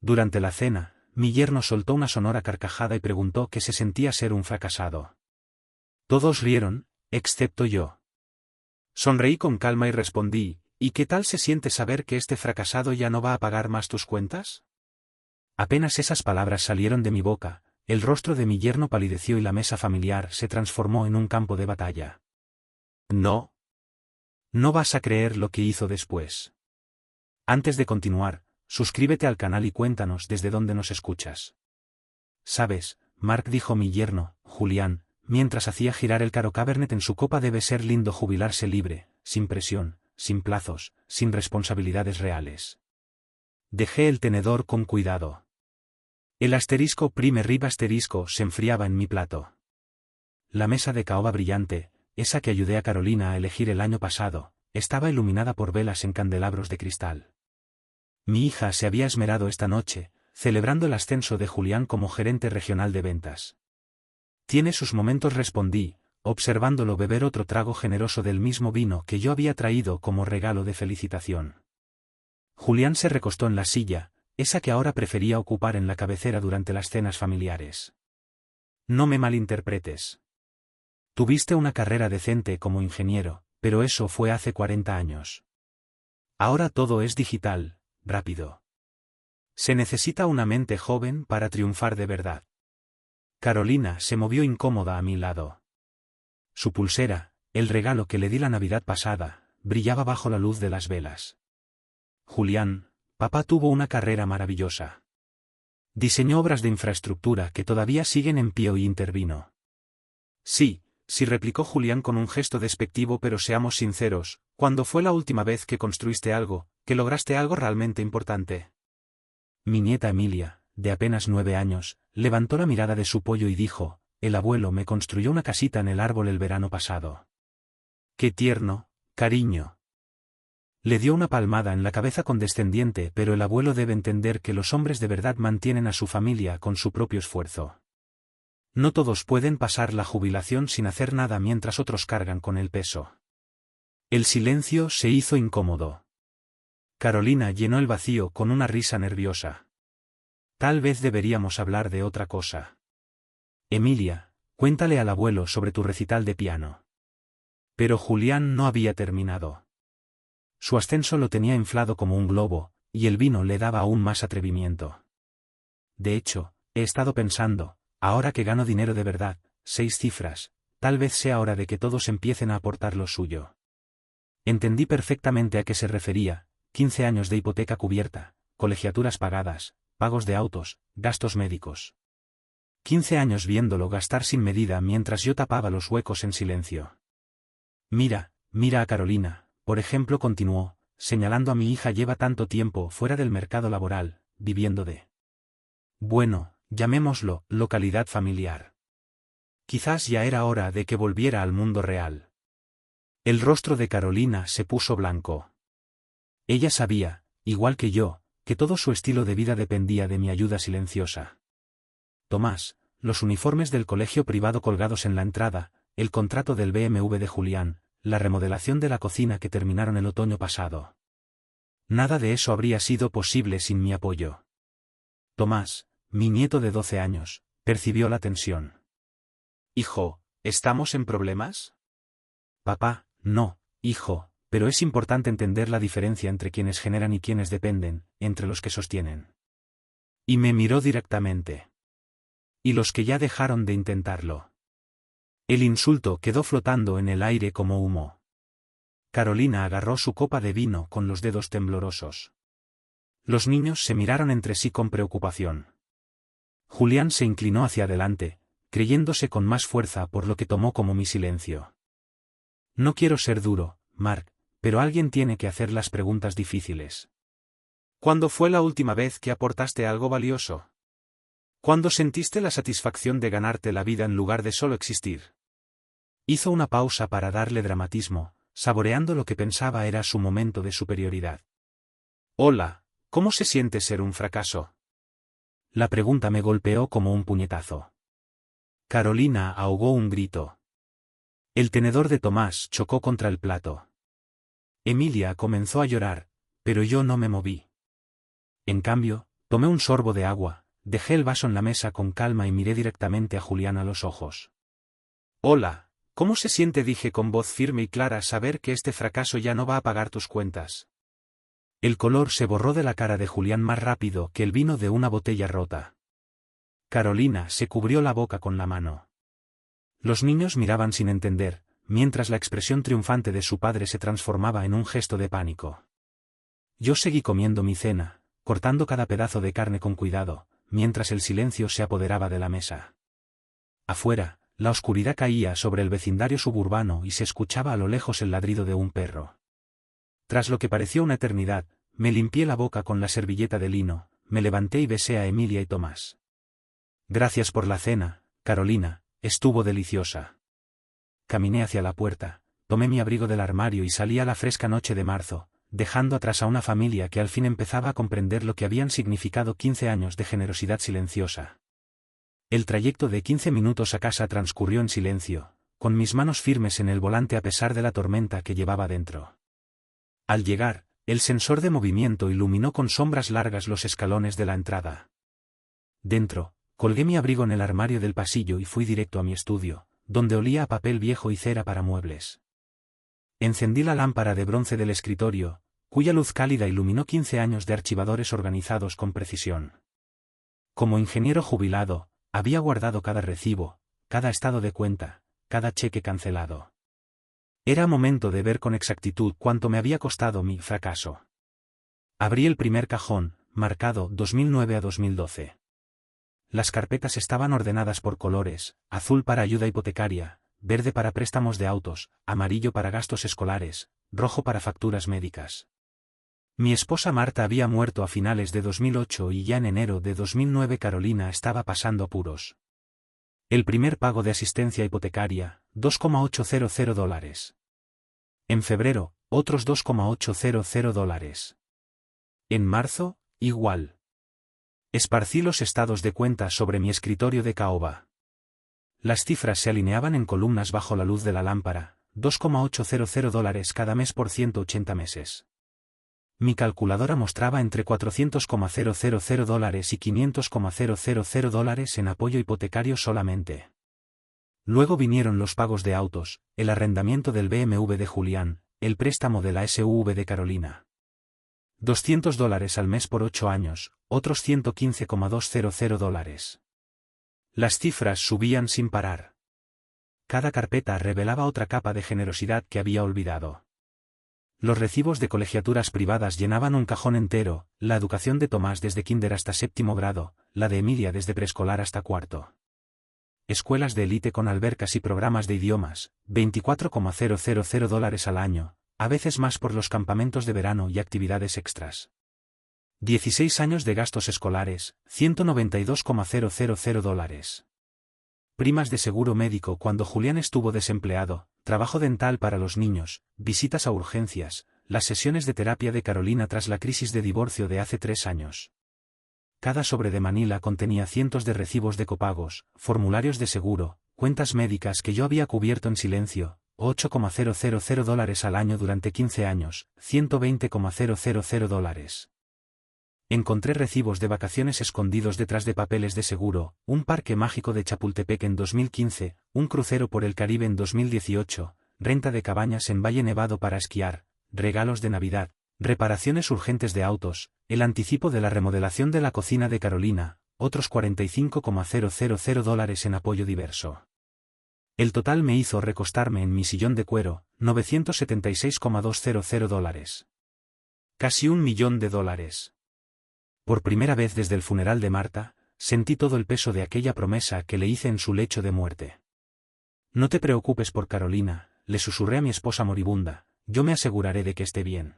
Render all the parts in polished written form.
Durante la cena, mi yerno soltó una sonora carcajada y preguntó qué se sentía ser un fracasado. Todos rieron, excepto yo. Sonreí con calma y respondí, ¿y qué tal se siente saber que este fracasado ya no va a pagar más tus cuentas? Apenas esas palabras salieron de mi boca, el rostro de mi yerno palideció y la mesa familiar se transformó en un campo de batalla. No. No vas a creer lo que hizo después. Antes de continuar, suscríbete al canal y cuéntanos desde dónde nos escuchas. Sabes, Mark, dijo mi yerno, Julián, mientras hacía girar el caro Cabernet en su copa, debe ser lindo jubilarse libre, sin presión, sin plazos, sin responsabilidades reales. Dejé el tenedor con cuidado. El asterisco prime rib asterisco se enfriaba en mi plato. La mesa de caoba brillante, esa que ayudé a Carolina a elegir el año pasado, estaba iluminada por velas en candelabros de cristal. Mi hija se había esmerado esta noche, celebrando el ascenso de Julián como gerente regional de ventas. Tiene sus momentos, respondí, observándolo beber otro trago generoso del mismo vino que yo había traído como regalo de felicitación. Julián se recostó en la silla, esa que ahora prefería ocupar en la cabecera durante las cenas familiares. No me malinterpretes. Tuviste una carrera decente como ingeniero, pero eso fue hace 40 años. Ahora todo es digital, rápido. Se necesita una mente joven para triunfar de verdad. Carolina se movió incómoda a mi lado. Su pulsera, el regalo que le di la Navidad pasada, brillaba bajo la luz de las velas. Julián, papá tuvo una carrera maravillosa. Diseñó obras de infraestructura que todavía siguen en pie y intervino. Sí, replicó Julián con un gesto despectivo, pero seamos sinceros, ¿cuándo fue la última vez que construiste algo, que lograste algo realmente importante? Mi nieta Emilia, de apenas 9 años, levantó la mirada de su pollo y dijo, el abuelo me construyó una casita en el árbol el verano pasado. ¡Qué tierno, cariño! Le dio una palmada en la cabeza condescendiente, pero el abuelo debe entender que los hombres de verdad mantienen a su familia con su propio esfuerzo. No todos pueden pasar la jubilación sin hacer nada mientras otros cargan con el peso. El silencio se hizo incómodo. Carolina llenó el vacío con una risa nerviosa. Tal vez deberíamos hablar de otra cosa. Emilia, cuéntale al abuelo sobre tu recital de piano. Pero Julián no había terminado. Su ascenso lo tenía inflado como un globo, y el vino le daba aún más atrevimiento. De hecho, he estado pensando, ahora que gano dinero de verdad, 6 cifras, tal vez sea hora de que todos empiecen a aportar lo suyo. Entendí perfectamente a qué se refería: 15 años de hipoteca cubierta, colegiaturas pagadas, pagos de autos, gastos médicos. 15 años viéndolo gastar sin medida mientras yo tapaba los huecos en silencio. Mira a Carolina, por ejemplo, continuó, señalando a mi hija, lleva tanto tiempo fuera del mercado laboral, viviendo de... bueno, llamémoslo, localidad familiar. Quizás ya era hora de que volviera al mundo real. El rostro de Carolina se puso blanco. Ella sabía, igual que yo, que todo su estilo de vida dependía de mi ayuda silenciosa. Tomás, los uniformes del colegio privado colgados en la entrada, el contrato del BMW de Julián, la remodelación de la cocina que terminaron el otoño pasado. Nada de eso habría sido posible sin mi apoyo. Tomás, mi nieto de 12 años, percibió la tensión. Hijo, ¿estamos en problemas? Papá, no, hijo, pero es importante entender la diferencia entre quienes generan y quienes dependen, entre los que sostienen. Y me miró directamente. Y los que ya dejaron de intentarlo. El insulto quedó flotando en el aire como humo. Carolina agarró su copa de vino con los dedos temblorosos. Los niños se miraron entre sí con preocupación. Julián se inclinó hacia adelante, creyéndose con más fuerza por lo que tomó como mi silencio. No quiero ser duro, Mark, pero alguien tiene que hacer las preguntas difíciles. ¿Cuándo fue la última vez que aportaste algo valioso? ¿Cuándo sentiste la satisfacción de ganarte la vida en lugar de solo existir? Hizo una pausa para darle dramatismo, saboreando lo que pensaba era su momento de superioridad. Hola, ¿cómo se siente ser un fracaso? La pregunta me golpeó como un puñetazo. Carolina ahogó un grito. El tenedor de Tomás chocó contra el plato. Emilia comenzó a llorar, pero yo no me moví. En cambio, Tomé un sorbo de agua, dejé el vaso en la mesa con calma y miré directamente a Julián a los ojos. «Hola, ¿cómo se siente?», dije con voz firme y clara, «saber que este fracaso ya no va a pagar tus cuentas». El color se borró de la cara de Julián más rápido que el vino de una botella rota. Carolina se cubrió la boca con la mano. Los niños miraban sin entender, mientras la expresión triunfante de su padre se transformaba en un gesto de pánico. Yo seguí comiendo mi cena, cortando cada pedazo de carne con cuidado, mientras el silencio se apoderaba de la mesa. Afuera, la oscuridad caía sobre el vecindario suburbano y se escuchaba a lo lejos el ladrido de un perro. Tras lo que pareció una eternidad, me limpié la boca con la servilleta de lino, me levanté y besé a Emilia y Tomás. «Gracias por la cena, Carolina, estuvo deliciosa». Caminé hacia la puerta, tomé mi abrigo del armario y salí a la fresca noche de marzo, dejando atrás a una familia que al fin empezaba a comprender lo que habían significado 15 años de generosidad silenciosa. El trayecto de 15 minutos a casa transcurrió en silencio, con mis manos firmes en el volante a pesar de la tormenta que llevaba dentro. Al llegar, el sensor de movimiento iluminó con sombras largas los escalones de la entrada. Dentro, colgué mi abrigo en el armario del pasillo y fui directo a mi estudio, donde olía a papel viejo y cera para muebles. Encendí la lámpara de bronce del escritorio, cuya luz cálida iluminó 15 años de archivadores organizados con precisión. Como ingeniero jubilado, había guardado cada recibo, cada estado de cuenta, cada cheque cancelado. Era momento de ver con exactitud cuánto me había costado mi fracaso. Abrí el primer cajón, marcado 2009 a 2012. Las carpetas estaban ordenadas por colores: azul para ayuda hipotecaria, verde para préstamos de autos, amarillo para gastos escolares, rojo para facturas médicas. Mi esposa Marta había muerto a finales de 2008 y ya en enero de 2009 Carolina estaba pasando apuros. El primer pago de asistencia hipotecaria, $2,800. En febrero, otros $2,800. En marzo, igual. Esparcí los estados de cuenta sobre mi escritorio de caoba. Las cifras se alineaban en columnas bajo la luz de la lámpara, $2,800 cada mes por 180 meses. Mi calculadora mostraba entre $400,000 y $500,000 en apoyo hipotecario solamente. Luego vinieron los pagos de autos, el arrendamiento del BMW de Julián, el préstamo de la SUV de Carolina. $200 al mes por 8 años, otros $115,200. Las cifras subían sin parar. Cada carpeta revelaba otra capa de generosidad que había olvidado. Los recibos de colegiaturas privadas llenaban un cajón entero: la educación de Tomás desde kinder hasta 7º grado, la de Emilia desde preescolar hasta 4º. Escuelas de élite con albercas y programas de idiomas, $24,000 al año, a veces más por los campamentos de verano y actividades extras. 16 años de gastos escolares, $192,000. Primas de seguro médico cuando Julián estuvo desempleado, trabajo dental para los niños, visitas a urgencias, las sesiones de terapia de Carolina tras la crisis de divorcio de hace 3 años. Cada sobre de Manila contenía cientos de recibos de copagos, formularios de seguro, cuentas médicas que yo había cubierto en silencio: $8,000 al año durante 15 años, $120,000. Encontré recibos de vacaciones escondidos detrás de papeles de seguro: un parque mágico de Chapultepec en 2015, un crucero por el Caribe en 2018, renta de cabañas en Valle Nevado para esquiar, regalos de Navidad, reparaciones urgentes de autos, el anticipo de la remodelación de la cocina de Carolina, otros $45,000 en apoyo diverso. El total me hizo recostarme en mi sillón de cuero: $976,200. Casi $1.000.000. Por primera vez desde el funeral de Marta, sentí todo el peso de aquella promesa que le hice en su lecho de muerte. «No te preocupes por Carolina», le susurré a mi esposa moribunda, «yo me aseguraré de que esté bien».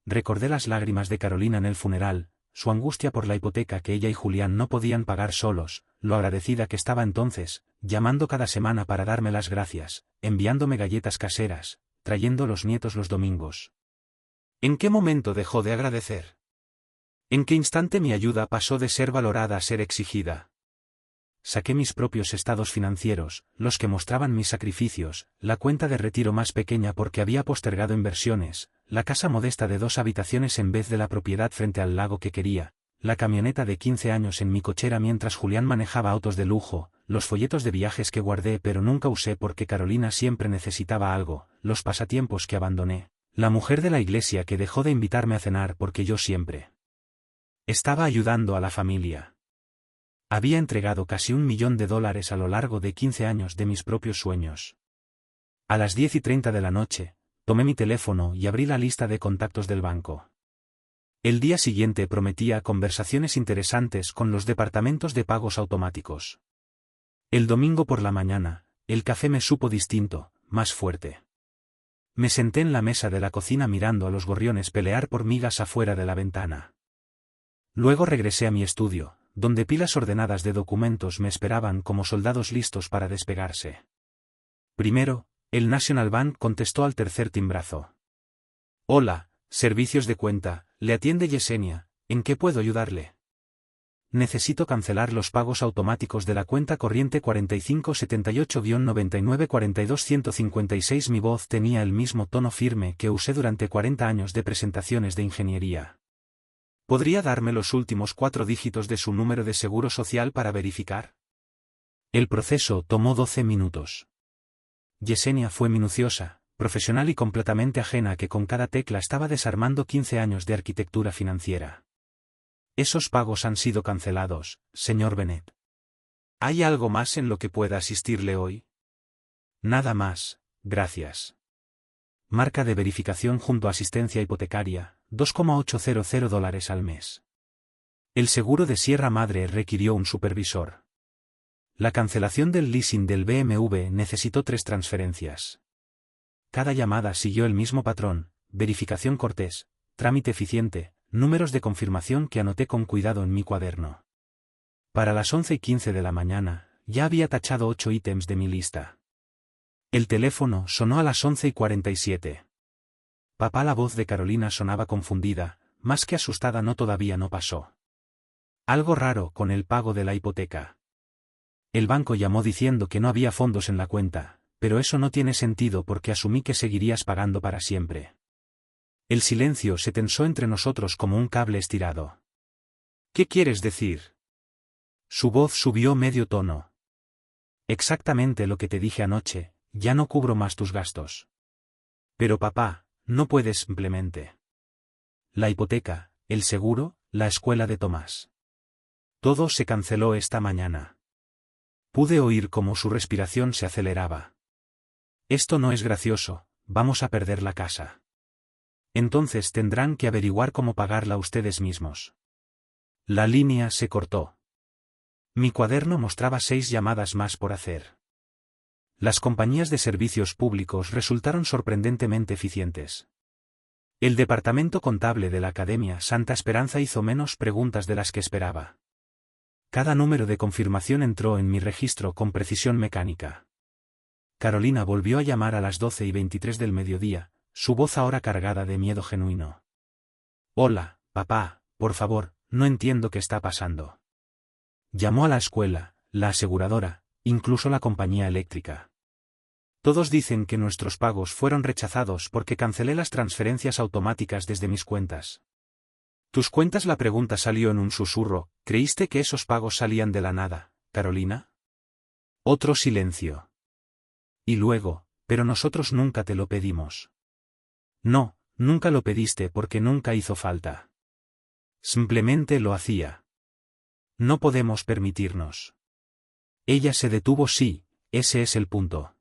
Recordé las lágrimas de Carolina en el funeral, su angustia por la hipoteca que ella y Julián no podían pagar solos, lo agradecida que estaba entonces, llamando cada semana para darme las gracias, enviándome galletas caseras, trayendo los nietos los domingos. ¿En qué momento dejó de agradecer? ¿En qué instante mi ayuda pasó de ser valorada a ser exigida? Saqué mis propios estados financieros, los que mostraban mis sacrificios, la cuenta de retiro más pequeña porque había postergado inversiones, la casa modesta de 2 habitaciones en vez de la propiedad frente al lago que quería, la camioneta de 15 años en mi cochera mientras Julián manejaba autos de lujo, los folletos de viajes que guardé pero nunca usé porque Carolina siempre necesitaba algo, los pasatiempos que abandoné, la mujer de la iglesia que dejó de invitarme a cenar porque yo siempre estaba ayudando a la familia. Había entregado casi $1 millón a lo largo de 15 años de mis propios sueños. A las 10:30 de la noche, tomé mi teléfono y abrí la lista de contactos del banco. El día siguiente prometía conversaciones interesantes con los departamentos de pagos automáticos. El domingo por la mañana, el café me supo distinto, más fuerte. Me senté en la mesa de la cocina mirando a los gorriones pelear por migas afuera de la ventana. Luego regresé a mi estudio, donde pilas ordenadas de documentos me esperaban como soldados listos para despegarse. Primero, el National Bank contestó al tercer timbrazo. Hola, servicios de cuenta, le atiende Yesenia, ¿en qué puedo ayudarle? Necesito cancelar los pagos automáticos de la cuenta corriente 4578-9942-156. Mi voz tenía el mismo tono firme que usé durante 40 años de presentaciones de ingeniería. ¿Podría darme los últimos 4 dígitos de su número de seguro social para verificar? El proceso tomó 12 minutos. Yesenia fue minuciosa, profesional y completamente ajena a que con cada tecla estaba desarmando 15 años de arquitectura financiera. Esos pagos han sido cancelados, señor Bennett. ¿Hay algo más en lo que pueda asistirle hoy? Nada más, gracias. Marca de verificación junto a asistencia hipotecaria, $2,800 al mes. El seguro de Sierra Madre requirió un supervisor. La cancelación del leasing del BMW necesitó 3 transferencias. Cada llamada siguió el mismo patrón: verificación cortés, trámite eficiente, números de confirmación que anoté con cuidado en mi cuaderno. Para las 11:15 de la mañana, ya había tachado 8 ítems de mi lista. El teléfono sonó a las 11:47. Papá, la voz de Carolina sonaba confundida, más que asustada. No, todavía no pasó. Algo raro con el pago de la hipoteca. El banco llamó diciendo que no había fondos en la cuenta, pero eso no tiene sentido porque asumí que seguirías pagando para siempre. El silencio se tensó entre nosotros como un cable estirado. ¿Qué quieres decir? Su voz subió medio tono. Exactamente lo que te dije anoche, ya no cubro más tus gastos. Pero papá, no puedes simplemente. La hipoteca, el seguro, la escuela de Tomás. Todo se canceló esta mañana. Pude oír cómo su respiración se aceleraba. Esto no es gracioso, vamos a perder la casa. Entonces tendrán que averiguar cómo pagarla ustedes mismos. La línea se cortó. Mi cuaderno mostraba 6 llamadas más por hacer. Las compañías de servicios públicos resultaron sorprendentemente eficientes. El departamento contable de la Academia Santa Esperanza hizo menos preguntas de las que esperaba. Cada número de confirmación entró en mi registro con precisión mecánica. Carolina volvió a llamar a las 12:23 del mediodía, su voz ahora cargada de miedo genuino. Hola, papá, por favor, no entiendo qué está pasando. Llamó a la escuela, la aseguradora, incluso la compañía eléctrica. Todos dicen que nuestros pagos fueron rechazados porque cancelé las transferencias automáticas desde mis cuentas. ¿Tus cuentas? La pregunta salió en un susurro. ¿Creíste que esos pagos salían de la nada, Carolina? Otro silencio. Y luego, pero nosotros nunca te lo pedimos. No, nunca lo pediste porque nunca hizo falta. Simplemente lo hacía. No podemos permitirnos. Ella se detuvo. Sí, ese es el punto.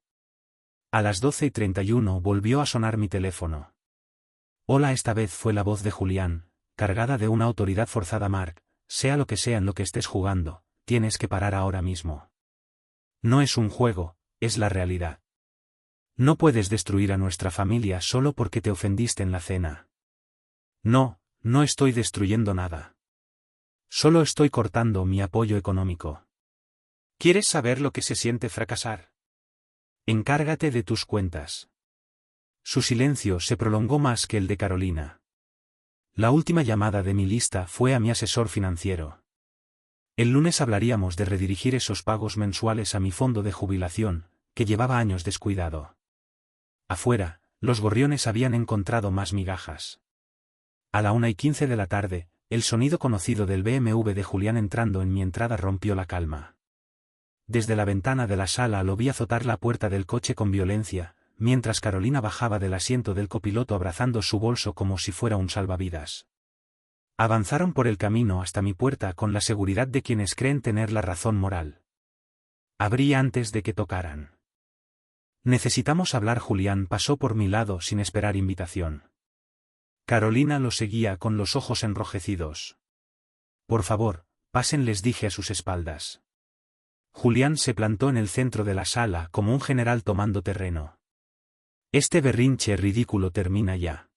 A las 12:31 volvió a sonar mi teléfono. Hola, esta vez fue la voz de Julián, cargada de una autoridad forzada. Mark, sea lo que sea en lo que estés jugando, tienes que parar ahora mismo. No es un juego, es la realidad. No puedes destruir a nuestra familia solo porque te ofendiste en la cena. No, no estoy destruyendo nada. Solo estoy cortando mi apoyo económico. ¿Quieres saber lo que se siente fracasar? Encárgate de tus cuentas. Su silencio se prolongó más que el de Carolina. La última llamada de mi lista fue a mi asesor financiero. El lunes hablaríamos de redirigir esos pagos mensuales a mi fondo de jubilación, que llevaba años descuidado. Afuera, los gorriones habían encontrado más migajas. A la 1:15 de la tarde, el sonido conocido del BMW de Julián entrando en mi entrada rompió la calma. Desde la ventana de la sala lo vi azotar la puerta del coche con violencia, mientras Carolina bajaba del asiento del copiloto abrazando su bolso como si fuera un salvavidas. Avanzaron por el camino hasta mi puerta con la seguridad de quienes creen tener la razón moral. Abrí antes de que tocaran. Necesitamos hablar. Julián pasó por mi lado sin esperar invitación. Carolina lo seguía con los ojos enrojecidos. Por favor, pasen, les dije a sus espaldas. Julián se plantó en el centro de la sala como un general tomando terreno. Este berrinche ridículo termina ya.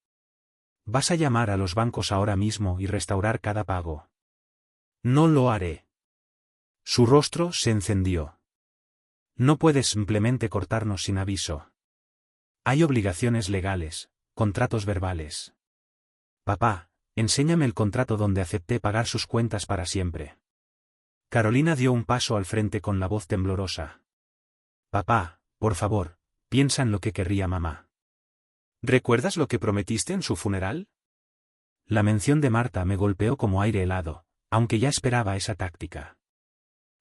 Vas a llamar a los bancos ahora mismo y restaurar cada pago. No lo haré. Su rostro se encendió. No puedes simplemente cortarnos sin aviso. Hay obligaciones legales, contratos verbales. Papá, enséñame el contrato donde acepté pagar sus cuentas para siempre. Carolina dio un paso al frente con la voz temblorosa. Papá, por favor, piensa en lo que querría mamá. ¿Recuerdas lo que prometiste en su funeral? La mención de Marta me golpeó como aire helado, aunque ya esperaba esa táctica.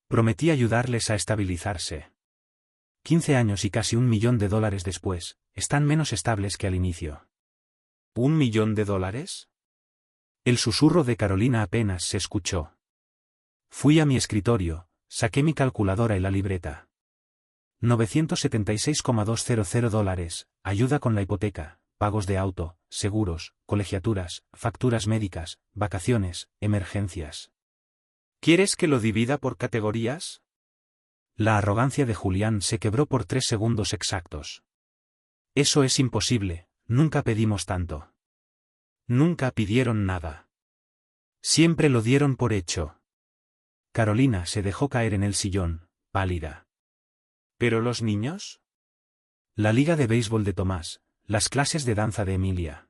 Prometí ayudarles a estabilizarse. 15 años y casi $1 millón después, están menos estables que al inicio. ¿$1 millón? El susurro de Carolina apenas se escuchó. Fui a mi escritorio, saqué mi calculadora y la libreta. $976,200, ayuda con la hipoteca, pagos de auto, seguros, colegiaturas, facturas médicas, vacaciones, emergencias. ¿Quieres que lo divida por categorías? La arrogancia de Julián se quebró por 3 segundos exactos. Eso es imposible, nunca pedimos tanto. Nunca pidieron nada. Siempre lo dieron por hecho. Carolina se dejó caer en el sillón, pálida. ¿Pero los niños? La liga de béisbol de Tomás, las clases de danza de Emilia.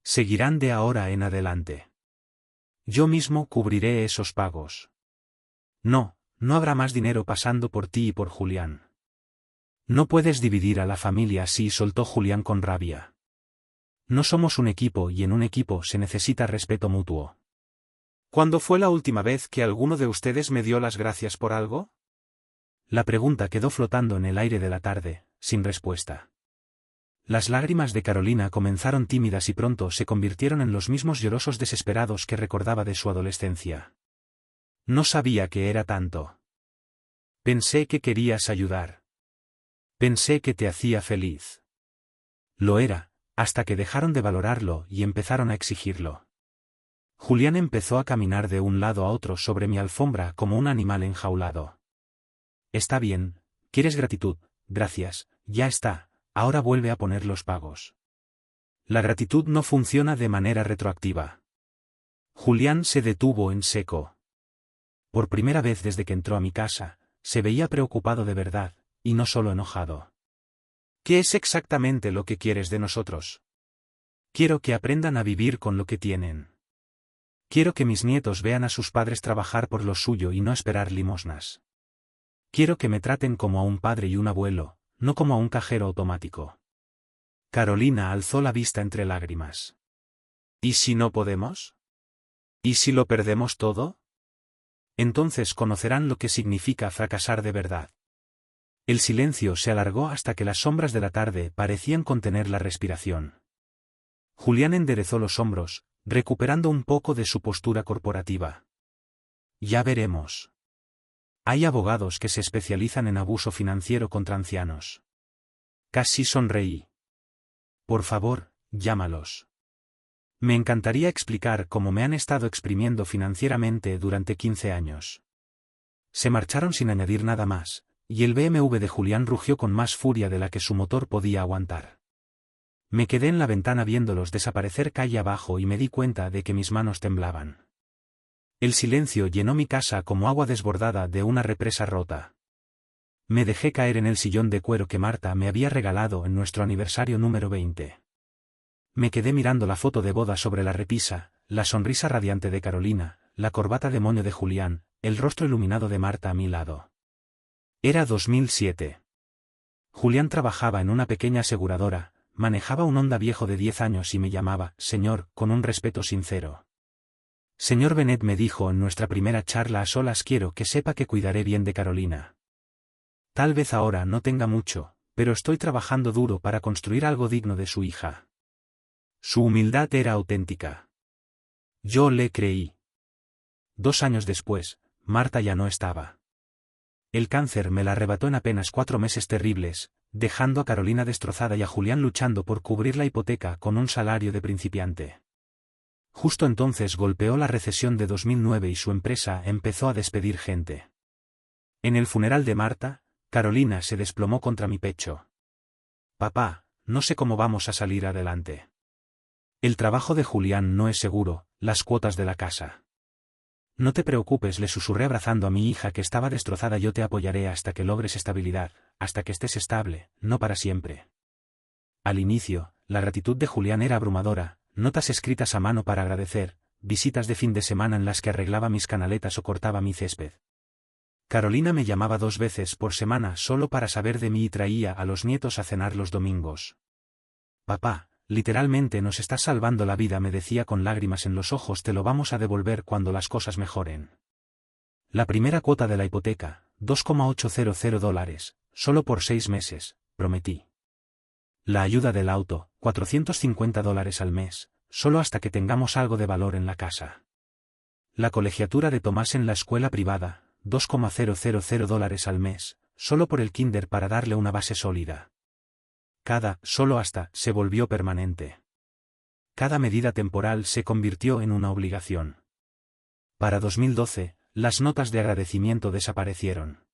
Seguirán de ahora en adelante. Yo mismo cubriré esos pagos. No, no habrá más dinero pasando por ti y por Julián. No puedes dividir a la familia así, soltó Julián con rabia. No somos un equipo y en un equipo se necesita respeto mutuo. ¿Cuándo fue la última vez que alguno de ustedes me dio las gracias por algo? La pregunta quedó flotando en el aire de la tarde, sin respuesta. Las lágrimas de Carolina comenzaron tímidas y pronto se convirtieron en los mismos llorosos desesperados que recordaba de su adolescencia. No sabía que era tanto. Pensé que querías ayudar. Pensé que te hacía feliz. Lo era, hasta que dejaron de valorarlo y empezaron a exigirlo. Julián empezó a caminar de un lado a otro sobre mi alfombra como un animal enjaulado. Está bien, quieres gratitud, gracias, ya está, ahora vuelve a poner los pagos. La gratitud no funciona de manera retroactiva. Julián se detuvo en seco. Por primera vez desde que entró a mi casa, se veía preocupado de verdad, y no solo enojado. ¿Qué es exactamente lo que quieres de nosotros? Quiero que aprendan a vivir con lo que tienen. Quiero que mis nietos vean a sus padres trabajar por lo suyo y no esperar limosnas. Quiero que me traten como a un padre y un abuelo, no como a un cajero automático. Carolina alzó la vista entre lágrimas. ¿Y si no podemos? ¿Y si lo perdemos todo? Entonces conocerán lo que significa fracasar de verdad. El silencio se alargó hasta que las sombras de la tarde parecían contener la respiración. Julián enderezó los hombros, recuperando un poco de su postura corporativa. Ya veremos. Hay abogados que se especializan en abuso financiero contra ancianos. Casi sonreí. Por favor, llámalos. Me encantaría explicar cómo me han estado exprimiendo financieramente durante 15 años. Se marcharon sin añadir nada más, y el BMW de Julián rugió con más furia de la que su motor podía aguantar. Me quedé en la ventana viéndolos desaparecer calle abajo y me di cuenta de que mis manos temblaban. El silencio llenó mi casa como agua desbordada de una represa rota. Me dejé caer en el sillón de cuero que Marta me había regalado en nuestro aniversario número 20. Me quedé mirando la foto de boda sobre la repisa, la sonrisa radiante de Carolina, la corbata de moño de Julián, el rostro iluminado de Marta a mi lado. Era 2007. Julián trabajaba en una pequeña aseguradora, manejaba un Honda viejo de 10 años y me llamaba, señor, con un respeto sincero. Señor Bennet, me dijo en nuestra primera charla a solas, quiero que sepa que cuidaré bien de Carolina. Tal vez ahora no tenga mucho, pero estoy trabajando duro para construir algo digno de su hija. Su humildad era auténtica. Yo le creí. 2 años después, Marta ya no estaba. El cáncer me la arrebató en apenas 4 meses terribles, dejando a Carolina destrozada y a Julián luchando por cubrir la hipoteca con un salario de principiante. Justo entonces golpeó la recesión de 2009 y su empresa empezó a despedir gente. En el funeral de Marta, Carolina se desplomó contra mi pecho. Papá, no sé cómo vamos a salir adelante. El trabajo de Julián no es seguro, las cuotas de la casa. No te preocupes, le susurré abrazando a mi hija que estaba destrozada, yo te apoyaré hasta que logres estabilidad, hasta que estés estable, no para siempre. Al inicio, la gratitud de Julián era abrumadora, notas escritas a mano para agradecer, visitas de fin de semana en las que arreglaba mis canaletas o cortaba mi césped. Carolina me llamaba 2 veces por semana solo para saber de mí y traía a los nietos a cenar los domingos. Papá, literalmente nos estás salvando la vida, me decía con lágrimas en los ojos, te lo vamos a devolver cuando las cosas mejoren. La primera cuota de la hipoteca, $2,800, solo por 6 meses, prometí. La ayuda del auto, $450 al mes, solo hasta que tengamos algo de valor en la casa. La colegiatura de Tomás en la escuela privada, $2,000 al mes, solo por el kinder para darle una base sólida. Solo hasta, se volvió permanente. Cada medida temporal se convirtió en una obligación. Para 2012, las notas de agradecimiento desaparecieron.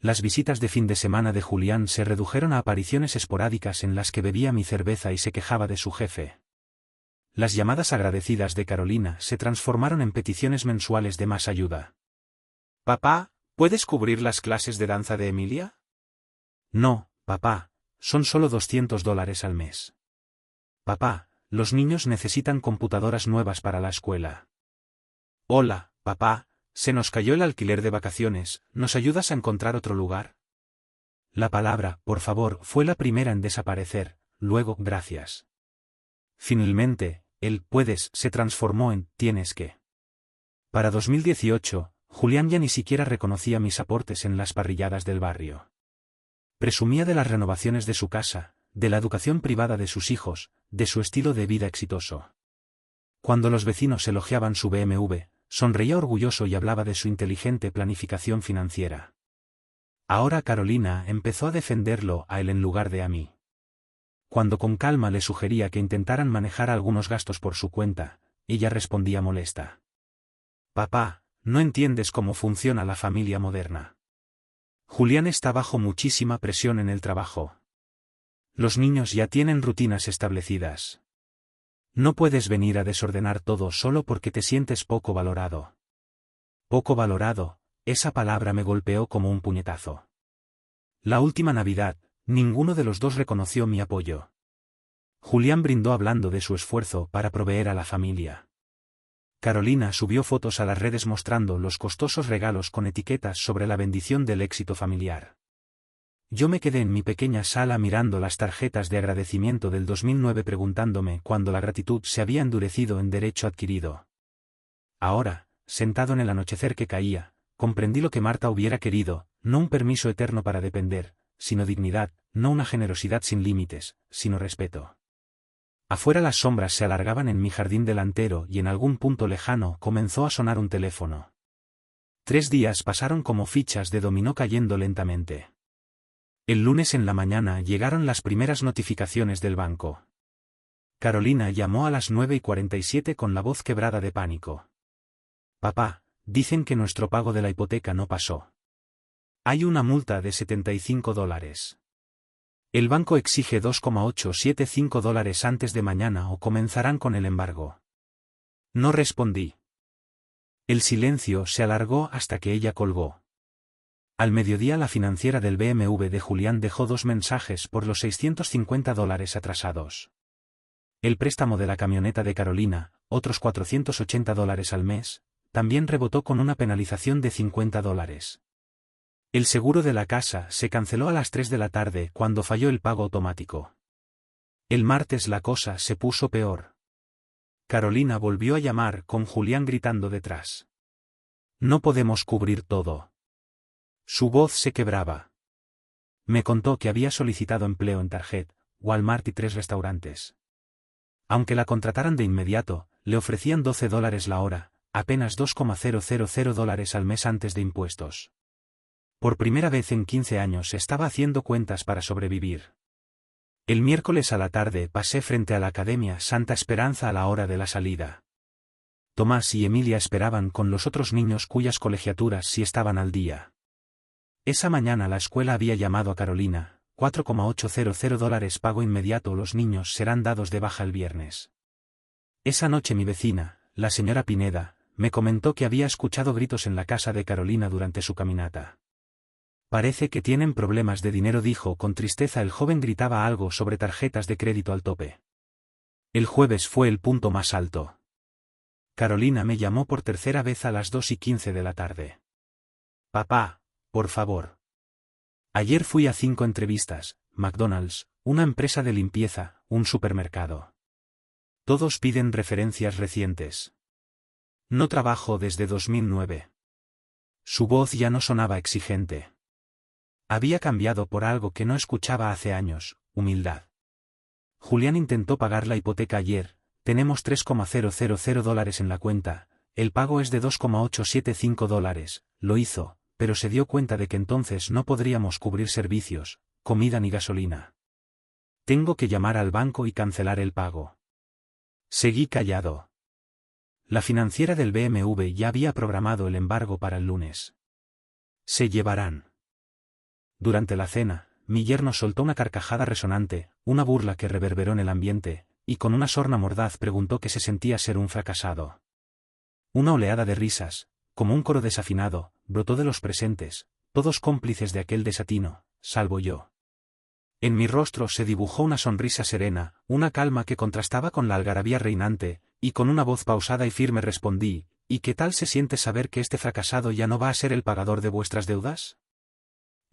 Las visitas de fin de semana de Julián se redujeron a apariciones esporádicas en las que bebía mi cerveza y se quejaba de su jefe. Las llamadas agradecidas de Carolina se transformaron en peticiones mensuales de más ayuda. «Papá, ¿puedes cubrir las clases de danza de Emilia?» «No, papá, son solo $200 al mes». «Papá, los niños necesitan computadoras nuevas para la escuela». «Hola, papá, se nos cayó el alquiler de vacaciones, ¿nos ayudas a encontrar otro lugar?» La palabra, por favor, fue la primera en desaparecer, luego, gracias. Finalmente, el puedes se transformó en tienes que. Para 2018, Julián ya ni siquiera reconocía mis aportes en las parrilladas del barrio. Presumía de las renovaciones de su casa, de la educación privada de sus hijos, de su estilo de vida exitoso. Cuando los vecinos elogiaban su BMW, sonreía orgulloso y hablaba de su inteligente planificación financiera. Ahora Carolina empezó a defenderlo a él en lugar de a mí. Cuando con calma le sugería que intentaran manejar algunos gastos por su cuenta, ella respondía molesta. «Papá, no entiendes cómo funciona la familia moderna. Julián está bajo muchísima presión en el trabajo. Los niños ya tienen rutinas establecidas. No puedes venir a desordenar todo solo porque te sientes poco valorado». Poco valorado, esa palabra me golpeó como un puñetazo. La última Navidad, ninguno de los dos reconoció mi apoyo. Julián brindó hablando de su esfuerzo para proveer a la familia. Carolina subió fotos a las redes mostrando los costosos regalos con etiquetas sobre la bendición del éxito familiar. Yo me quedé en mi pequeña sala mirando las tarjetas de agradecimiento del 2009 preguntándome cuándo la gratitud se había endurecido en derecho adquirido. Ahora, sentado en el anochecer que caía, comprendí lo que Marta hubiera querido, no un permiso eterno para depender, sino dignidad, no una generosidad sin límites, sino respeto. Afuera las sombras se alargaban en mi jardín delantero y en algún punto lejano comenzó a sonar un teléfono. 3 días pasaron como fichas de dominó cayendo lentamente. El lunes en la mañana llegaron las primeras notificaciones del banco. Carolina llamó a las 9:47 con la voz quebrada de pánico. «Papá, dicen que nuestro pago de la hipoteca no pasó. Hay una multa de $75. El banco exige $2,875 antes de mañana o comenzarán con el embargo». No respondí. El silencio se alargó hasta que ella colgó. Al mediodía la financiera del BMW de Julián dejó 2 mensajes por los $650 atrasados. El préstamo de la camioneta de Carolina, otros $480 al mes, también rebotó con una penalización de $50. El seguro de la casa se canceló a las 3 de la tarde cuando falló el pago automático. El martes la cosa se puso peor. Carolina volvió a llamar con Julián gritando detrás. No podemos cubrir todo. Su voz se quebraba. Me contó que había solicitado empleo en Target, Walmart y 3 restaurantes. Aunque la contrataran de inmediato, le ofrecían $12 la hora, apenas $2,000 al mes antes de impuestos. Por primera vez en 15 años estaba haciendo cuentas para sobrevivir. El miércoles a la tarde pasé frente a la Academia Santa Esperanza a la hora de la salida. Tomás y Emilia esperaban con los otros niños cuyas colegiaturas sí estaban al día. Esa mañana la escuela había llamado a Carolina, $4,800 pago inmediato, los niños serán dados de baja el viernes. Esa noche mi vecina, la señora Pineda, me comentó que había escuchado gritos en la casa de Carolina durante su caminata. Parece que tienen problemas de dinero, dijo con tristeza. El joven gritaba algo sobre tarjetas de crédito al tope. El jueves fue el punto más alto. Carolina me llamó por tercera vez a las 2:15 de la tarde. Papá, por favor. Ayer fui a 5 entrevistas, McDonald's, una empresa de limpieza, un supermercado. Todos piden referencias recientes. No trabajo desde 2009. Su voz ya no sonaba exigente. Había cambiado por algo que no escuchaba hace años, humildad. Julián intentó pagar la hipoteca ayer, tenemos $3,000 en la cuenta, el pago es de $2,875, lo hizo, pero se dio cuenta de que entonces no podríamos cubrir servicios, comida ni gasolina. Tengo que llamar al banco y cancelar el pago. Seguí callado. La financiera del BMW ya había programado el embargo para el lunes. Se llevarán. Durante la cena, mi yerno soltó una carcajada resonante, una burla que reverberó en el ambiente, y con una sorna mordaz preguntó qué se sentía ser un fracasado. Una oleada de risas, como un coro desafinado, brotó de los presentes, todos cómplices de aquel desatino, salvo yo. En mi rostro se dibujó una sonrisa serena, una calma que contrastaba con la algarabía reinante, y con una voz pausada y firme respondí, ¿y qué tal se siente saber que este fracasado ya no va a ser el pagador de vuestras deudas?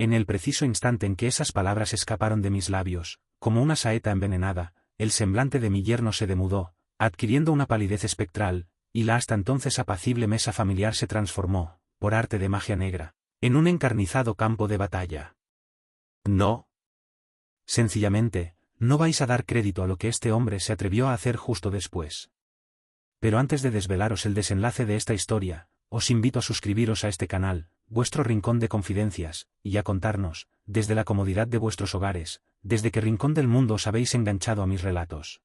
En el preciso instante en que esas palabras escaparon de mis labios, como una saeta envenenada, el semblante de mi yerno se demudó, adquiriendo una palidez espectral, y la hasta entonces apacible mesa familiar se transformó, por arte de magia negra, en un encarnizado campo de batalla. No. Sencillamente, no vais a dar crédito a lo que este hombre se atrevió a hacer justo después. Pero antes de desvelaros el desenlace de esta historia, os invito a suscribiros a este canal, vuestro rincón de confidencias, y a contarnos, desde la comodidad de vuestros hogares, desde qué rincón del mundo os habéis enganchado a mis relatos.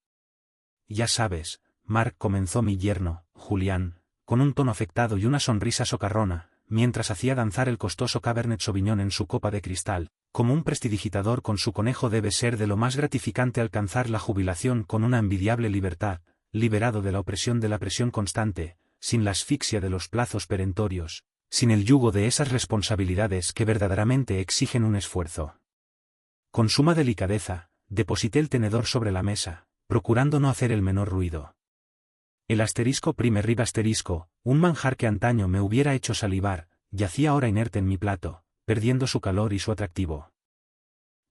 Ya sabes, Mark, comenzó mi yerno, Julián, con un tono afectado y una sonrisa socarrona, mientras hacía danzar el costoso Cabernet Sauvignon en su copa de cristal, como un prestidigitador con su conejo. Debe ser de lo más gratificante alcanzar la jubilación con una envidiable libertad, liberado de la opresión de la presión constante, sin la asfixia de los plazos perentorios, sin el yugo de esas responsabilidades que verdaderamente exigen un esfuerzo. Con suma delicadeza, deposité el tenedor sobre la mesa, procurando no hacer el menor ruido. El asterisco prime riba asterisco, un manjar que antaño me hubiera hecho salivar, yacía ahora inerte en mi plato, perdiendo su calor y su atractivo.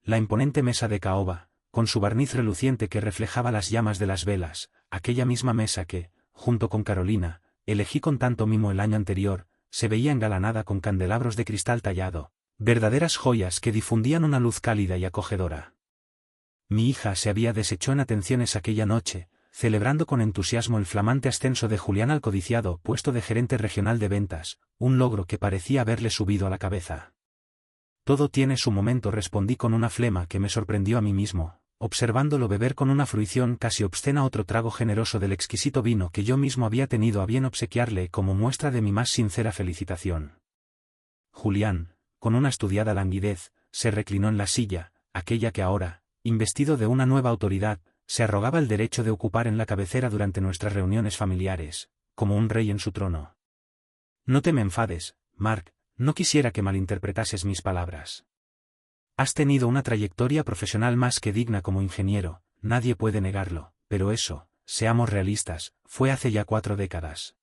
La imponente mesa de caoba, con su barniz reluciente que reflejaba las llamas de las velas, aquella misma mesa que, junto con Carolina, elegí con tanto mimo el año anterior, se veía engalanada con candelabros de cristal tallado, verdaderas joyas que difundían una luz cálida y acogedora. Mi hija se había deshecho en atenciones aquella noche, celebrando con entusiasmo el flamante ascenso de Julián al codiciado puesto de gerente regional de ventas, un logro que parecía haberle subido a la cabeza. Todo tiene su momento, respondí con una flema que me sorprendió a mí mismo, observándolo beber con una fruición casi obscena otro trago generoso del exquisito vino que yo mismo había tenido a bien obsequiarle como muestra de mi más sincera felicitación. Julián, con una estudiada languidez, se reclinó en la silla, aquella que ahora, investido de una nueva autoridad, se arrogaba el derecho de ocupar en la cabecera durante nuestras reuniones familiares, como un rey en su trono. No te me enfades, Mark, no quisiera que malinterpretases mis palabras. Has tenido una trayectoria profesional más que digna como ingeniero, nadie puede negarlo, pero eso, seamos realistas, fue hace ya 4 décadas.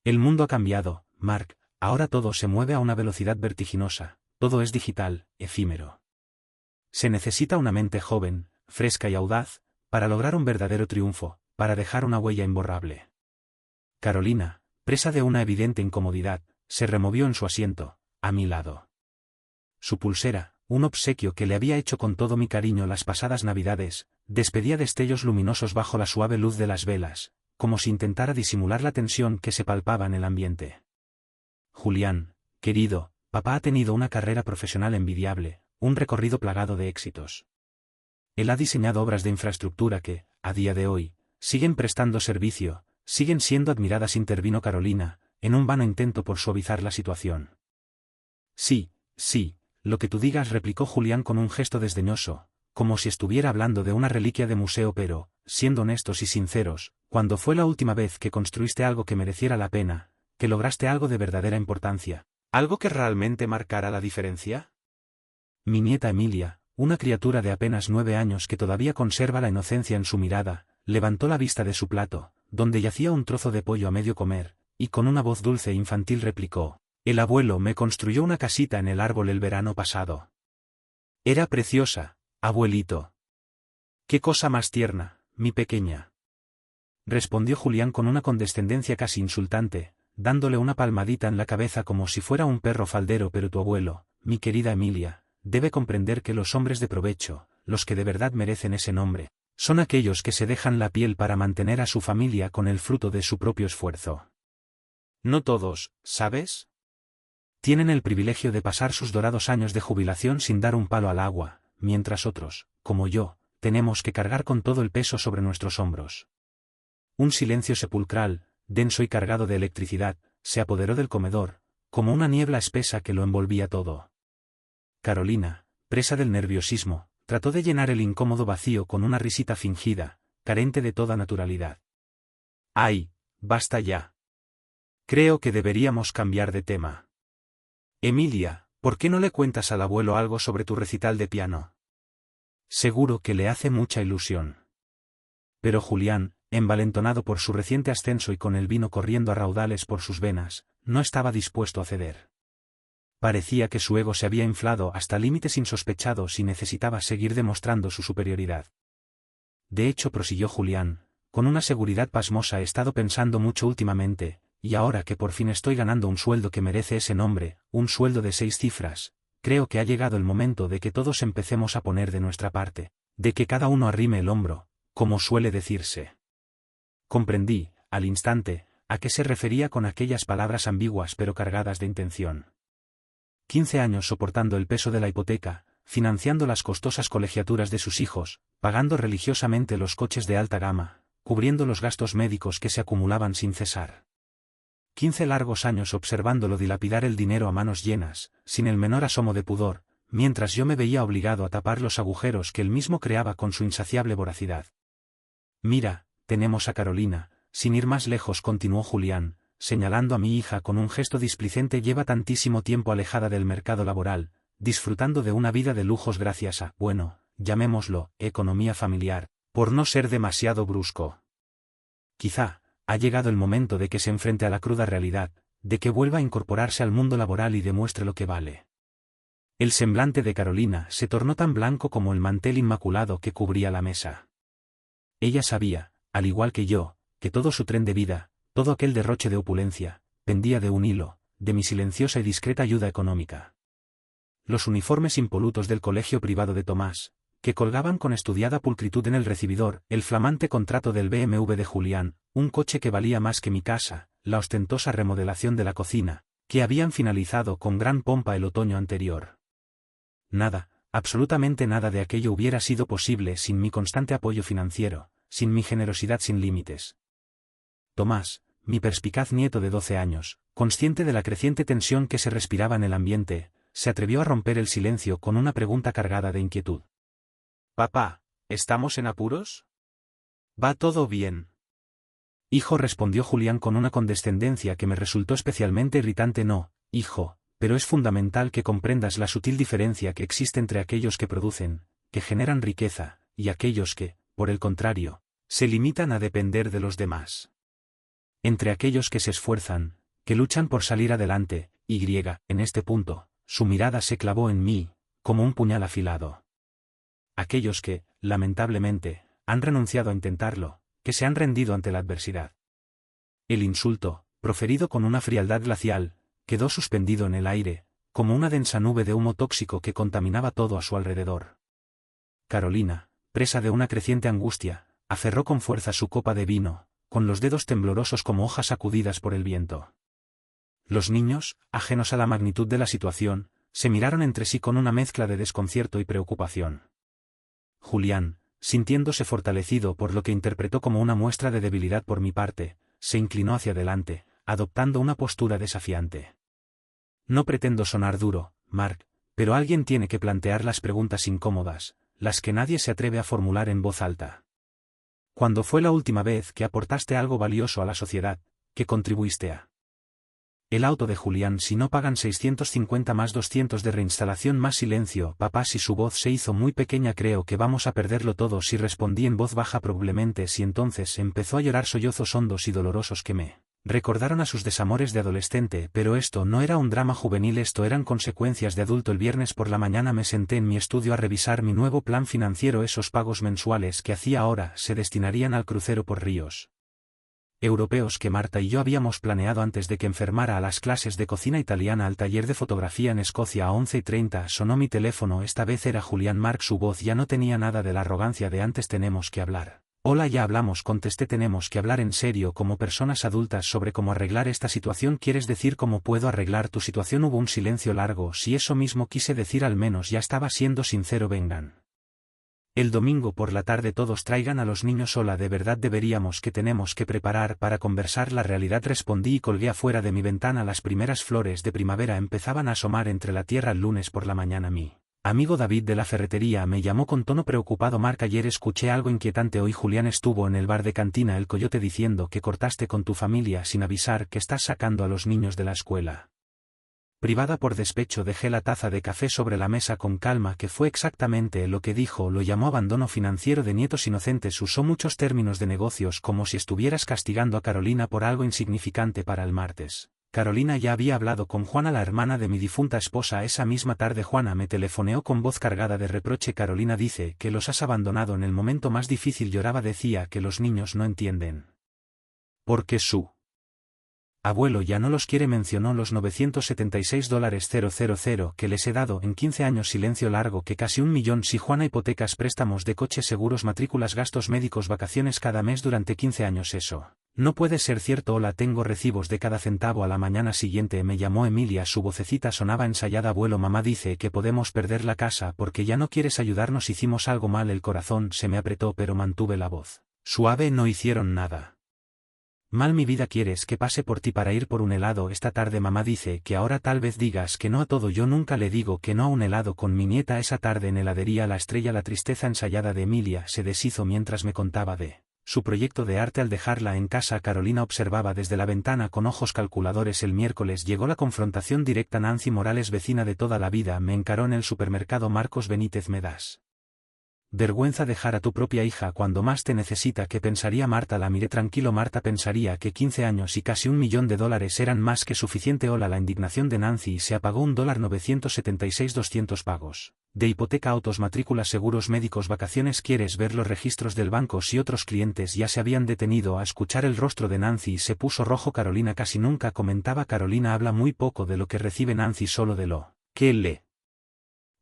El mundo ha cambiado, Mark, ahora todo se mueve a una velocidad vertiginosa, todo es digital, efímero. Se necesita una mente joven, fresca y audaz, para lograr un verdadero triunfo, para dejar una huella imborrable. Carolina, presa de una evidente incomodidad, se removió en su asiento, a mi lado. Su pulsera, un obsequio que le había hecho con todo mi cariño las pasadas Navidades, despedía destellos luminosos bajo la suave luz de las velas, como si intentara disimular la tensión que se palpaba en el ambiente. Julián, querido, papá ha tenido una carrera profesional envidiable, un recorrido plagado de éxitos. Él ha diseñado obras de infraestructura que, a día de hoy, siguen prestando servicio, siguen siendo admiradas, intervino Carolina, en un vano intento por suavizar la situación. Sí, lo que tú digas, replicó Julián con un gesto desdeñoso, como si estuviera hablando de una reliquia de museo, pero, siendo honestos y sinceros, ¿cuándo fue la última vez que construiste algo que mereciera la pena, que lograste algo de verdadera importancia, algo que realmente marcara la diferencia? Mi nieta Emilia, una criatura de apenas 9 años que todavía conserva la inocencia en su mirada, levantó la vista de su plato, donde yacía un trozo de pollo a medio comer, y con una voz dulce e infantil replicó: el abuelo me construyó una casita en el árbol el verano pasado. Era preciosa, abuelito. Qué cosa más tierna, mi pequeña. Respondió Julián con una condescendencia casi insultante, dándole una palmadita en la cabeza como si fuera un perro faldero. Pero tu abuelo, mi querida Emilia, debe comprender que los hombres de provecho, los que de verdad merecen ese nombre, son aquellos que se dejan la piel para mantener a su familia con el fruto de su propio esfuerzo. No todos, ¿sabes? Tienen el privilegio de pasar sus dorados años de jubilación sin dar un palo al agua, mientras otros, como yo, tenemos que cargar con todo el peso sobre nuestros hombros. Un silencio sepulcral, denso y cargado de electricidad, se apoderó del comedor, como una niebla espesa que lo envolvía todo. Carolina, presa del nerviosismo, trató de llenar el incómodo vacío con una risita fingida, carente de toda naturalidad. ¡Ay, basta ya! Creo que deberíamos cambiar de tema. Emilia, ¿por qué no le cuentas al abuelo algo sobre tu recital de piano? Seguro que le hace mucha ilusión. Pero Julián, envalentonado por su reciente ascenso y con el vino corriendo a raudales por sus venas, no estaba dispuesto a ceder. Parecía que su ego se había inflado hasta límites insospechados y necesitaba seguir demostrando su superioridad. De hecho, prosiguió Julián, con una seguridad pasmosa, he estado pensando mucho últimamente, y ahora que por fin estoy ganando un sueldo que merece ese nombre, un sueldo de 6 cifras, creo que ha llegado el momento de que todos empecemos a poner de nuestra parte, de que cada uno arrime el hombro, como suele decirse. Comprendí, al instante, a qué se refería con aquellas palabras ambiguas pero cargadas de intención. 15 años soportando el peso de la hipoteca, financiando las costosas colegiaturas de sus hijos, pagando religiosamente los coches de alta gama, cubriendo los gastos médicos que se acumulaban sin cesar. 15 largos años observándolo dilapidar el dinero a manos llenas, sin el menor asomo de pudor, mientras yo me veía obligado a tapar los agujeros que él mismo creaba con su insaciable voracidad. Mira, tenemos a Carolina, sin ir más lejos, continuó Julián, señalando a mi hija con un gesto displicente, lleva tantísimo tiempo alejada del mercado laboral, disfrutando de una vida de lujos gracias a, bueno, llamémoslo, economía familiar, por no ser demasiado brusco. Quizá ha llegado el momento de que se enfrente a la cruda realidad, de que vuelva a incorporarse al mundo laboral y demuestre lo que vale. El semblante de Carolina se tornó tan blanco como el mantel inmaculado que cubría la mesa. Ella sabía, al igual que yo, que todo su tren de vida, todo aquel derroche de opulencia, pendía de un hilo, de mi silenciosa y discreta ayuda económica. Los uniformes impolutos del colegio privado de Tomás, que colgaban con estudiada pulcritud en el recibidor, el flamante contrato del BMW de Julián, un coche que valía más que mi casa, la ostentosa remodelación de la cocina, que habían finalizado con gran pompa el otoño anterior. Nada, absolutamente nada de aquello hubiera sido posible sin mi constante apoyo financiero, sin mi generosidad sin límites. Tomás, mi perspicaz nieto de 12 años, consciente de la creciente tensión que se respiraba en el ambiente, se atrevió a romper el silencio con una pregunta cargada de inquietud. «Papá, ¿estamos en apuros? ¿Va todo bien?» «Hijo», respondió Julián con una condescendencia que me resultó especialmente irritante. «No, hijo, pero es fundamental que comprendas la sutil diferencia que existe entre aquellos que producen, que generan riqueza, y aquellos que, por el contrario, se limitan a depender de los demás. Entre aquellos que se esfuerzan, que luchan por salir adelante, en este punto, su mirada se clavó en mí, como un puñal afilado. Aquellos que, lamentablemente, han renunciado a intentarlo, que se han rendido ante la adversidad. El insulto, proferido con una frialdad glacial, quedó suspendido en el aire, como una densa nube de humo tóxico que contaminaba todo a su alrededor. Carolina, presa de una creciente angustia, aferró con fuerza su copa de vino, con los dedos temblorosos como hojas sacudidas por el viento. Los niños, ajenos a la magnitud de la situación, se miraron entre sí con una mezcla de desconcierto y preocupación. Julián, sintiéndose fortalecido por lo que interpretó como una muestra de debilidad por mi parte, se inclinó hacia adelante, adoptando una postura desafiante. No pretendo sonar duro, Mark, pero alguien tiene que plantear las preguntas incómodas, las que nadie se atreve a formular en voz alta. ¿Cuándo fue la última vez que aportaste algo valioso a la sociedad, que contribuiste a el auto de Julián? Si no pagan 650 más 200 de reinstalación más silencio, papá? Si su voz se hizo muy pequeña, creo que vamos a perderlo todo. Si respondí en voz baja, probablemente sí. Entonces empezó a llorar sollozos hondos y dolorosos que me recordaron a sus desamores de adolescente, pero esto no era un drama juvenil, esto eran consecuencias de adulto. El viernes por la mañana me senté en mi estudio a revisar mi nuevo plan financiero. Esos pagos mensuales que hacía ahora se destinarían al crucero por ríos europeos que Marta y yo habíamos planeado antes de que enfermara, a las clases de cocina italiana, al taller de fotografía en Escocia. A 11:30 sonó mi teléfono. Esta vez era Julián. Mark, su voz ya no tenía nada de la arrogancia de antes. Tenemos que hablar. Hola, ya hablamos, contesté. Tenemos que hablar en serio como personas adultas sobre cómo arreglar esta situación. ¿Quieres decir cómo puedo arreglar tu situación? Hubo un silencio largo. Sí, eso mismo quise decir, al menos ya estaba siendo sincero. Vengan el domingo por la tarde todos, traigan a los niños. Hola, de verdad deberíamos que tenemos que preparar para conversar la realidad, respondí y colgué. Afuera de mi ventana las primeras flores de primavera empezaban a asomar entre la tierra. El lunes por la mañana mi amigo David de la ferretería me llamó con tono preocupado. Mark, ayer escuché algo inquietante. Hoy Julián estuvo en el bar de cantina El Coyote diciendo que cortaste con tu familia sin avisar, que estás sacando a los niños de la escuela privada por despecho. Dejé la taza de café sobre la mesa con calma. Que fue exactamente lo que dijo. Lo llamó abandono financiero de nietos inocentes. Usó muchos términos de negocios, como si estuvieras castigando a Carolina por algo insignificante. Para el martes, Carolina ya había hablado con Juana, la hermana de mi difunta esposa. Esa misma tarde Juana me telefoneó con voz cargada de reproche. Carolina dice que los has abandonado en el momento más difícil. Lloraba, decía que los niños no entienden porque su abuelo ya no los quiere. Mencionó los $976,000 que les he dado en 15 años. Silencio largo. Que casi 1 millón. Si Juana, hipotecas, préstamos de coche, seguros, matrículas, gastos médicos, vacaciones cada mes durante 15 años. Eso no puede ser cierto. Hola, tengo recibos de cada centavo. A la mañana siguiente me llamó Emilia. Su vocecita sonaba ensayada. Abuelo, mamá dice que podemos perder la casa porque ya no quieres ayudarnos. Hicimos algo mal. El corazón se me apretó, pero mantuve la voz suave. No hicieron nada mal, mi vida. ¿Quieres que pase por ti para ir por un helado esta tarde? Mamá dice que ahora tal vez digas que no a todo. Yo nunca le digo que no a un helado con mi nieta. Esa tarde en heladería La Estrella. La tristeza ensayada de Emilia se deshizo mientras me contaba de su proyecto de arte. Al dejarla en casa, Carolina observaba desde la ventana con ojos calculadores. El miércoles llegó la confrontación directa. Nancy Morales, vecina de toda la vida, me encaró en el supermercado. Marcos Benítez, me das vergüenza dejar a tu propia hija cuando más te necesita. ¿Qué pensaría Marta? La miré tranquilo. Marta pensaría que 15 años y casi $1 millón eran más que suficiente. Hola, la indignación de Nancy. Se apagó. $976,200 pagos de hipoteca, autos, matrículas, seguros médicos, vacaciones. ¿Quieres ver los registros del banco? Si otros clientes ya se habían detenido a escuchar. El rostro de Nancy se puso rojo. Carolina casi nunca comentaba. Carolina habla muy poco de lo que recibe Nancy, solo de lo que le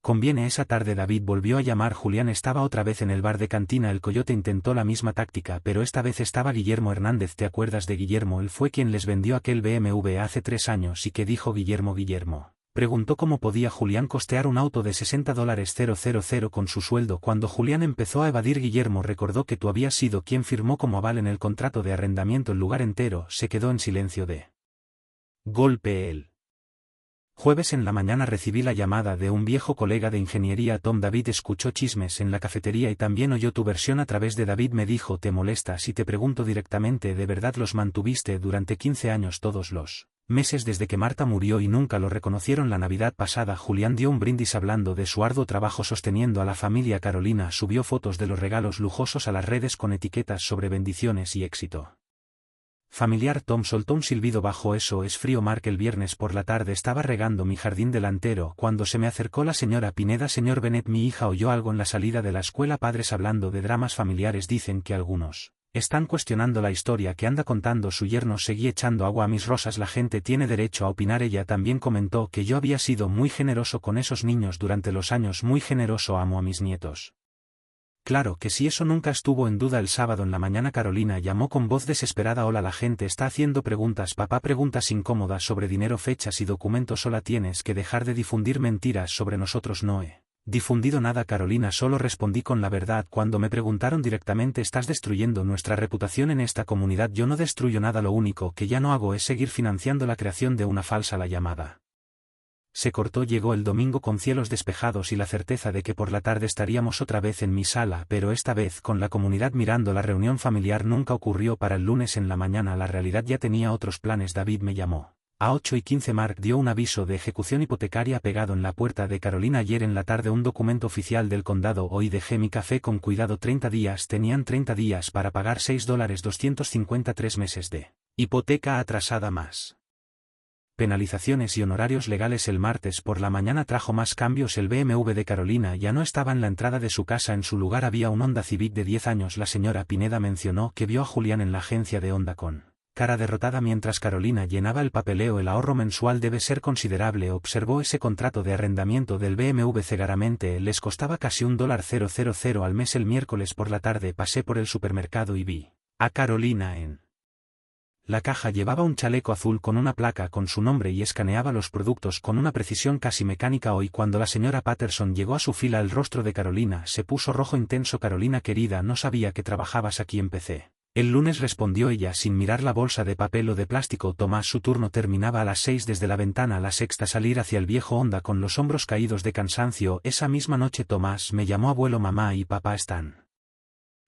conviene. Esa tarde David volvió a llamar. Julián estaba otra vez en el bar de cantina. El Coyote intentó la misma táctica, pero esta vez estaba Guillermo Hernández. ¿Te acuerdas de Guillermo? Él fue quien les vendió aquel BMW hace 3 años. ¿Y qué dijo Guillermo? Guillermo preguntó cómo podía Julián costear un auto de $60,000 con su sueldo. Cuando Julián empezó a evadir, Guillermo recordó que tú habías sido quien firmó como aval en el contrato de arrendamiento el lugar entero. Se quedó en silencio. De golpe el jueves en la mañana recibí la llamada de un viejo colega de ingeniería. Tom. David escuchó chismes en la cafetería y también oyó tu versión a través de David. Me dijo, ¿te molesta si te pregunto directamente? ¿De verdad los mantuviste durante 15 años, todos los meses desde que Marta murió, y nunca lo reconocieron? La Navidad pasada Julián dio un brindis hablando de su arduo trabajo sosteniendo a la familia. Carolina subió fotos de los regalos lujosos a las redes con etiquetas sobre bendiciones y éxito familiar. Tom soltó un silbido bajo. Eso es frío. Mark, el viernes por la tarde estaba regando mi jardín delantero cuando se me acercó la señora Pineda. Señor Bennett, mi hija oyó algo en la salida de la escuela. Padres hablando de dramas familiares. Dicen que algunos Están cuestionando la historia que anda contando su yerno. Seguí echando agua a mis rosas. La gente tiene derecho a opinar. Ella también comentó que yo había sido muy generoso con esos niños durante los años. Muy generoso. Amo a mis nietos. Claro que sí, eso nunca estuvo en duda. El sábado en la mañana Carolina llamó con voz desesperada. Hola, la gente está haciendo preguntas. Papá, preguntas incómodas sobre dinero, fechas y documentos. Hola, tienes que dejar de difundir mentiras sobre nosotros. No he difundido nada, Carolina, solo respondí con la verdad. Cuando me preguntaron directamente, estás destruyendo nuestra reputación en esta comunidad. Yo no destruyo nada, lo único que ya no hago es seguir financiando la creación de una falsa. La llamada se cortó. Llegó el domingo con cielos despejados y la certeza de que por la tarde estaríamos otra vez en mi sala, pero esta vez con la comunidad mirando. La reunión familiar nunca ocurrió para el lunes en la mañana. La realidad ya tenía otros planes. David me llamó. A 8:15 Mark dio un aviso de ejecución hipotecaria pegado en la puerta de Carolina. Ayer en la tarde un documento oficial del condado. Hoy dejé mi café con cuidado. 30 días. Tenían 30 días para pagar $6,253 meses de hipoteca atrasada más penalizaciones y honorarios legales. El martes por la mañana trajo más cambios. El BMW de Carolina ya no estaba en la entrada de su casa. En su lugar había un Honda Civic de 10 años. La señora Pineda mencionó que vio a Julián en la agencia de Honda con cara derrotada mientras Carolina llenaba el papeleo. El ahorro mensual debe ser considerable. Observó ese contrato de arrendamiento del BMW cegaramente. Les costaba casi $1,000 al mes. El miércoles por la tarde pasé por el supermercado y vi a Carolina en la caja. Llevaba un chaleco azul con una placa con su nombre y escaneaba los productos con una precisión casi mecánica. Hoy, cuando la señora Patterson llegó a su fila, el rostro de Carolina se puso rojo intenso. Carolina querida, no sabía que trabajabas aquí. Empecé el lunes, respondió ella sin mirar la bolsa de papel o de plástico. Tomás, su turno terminaba a las 6. Desde la ventana a la sexta salir hacia el viejo Honda con los hombros caídos de cansancio. Esa misma noche Tomás me llamó. Abuelo, mamá y papá están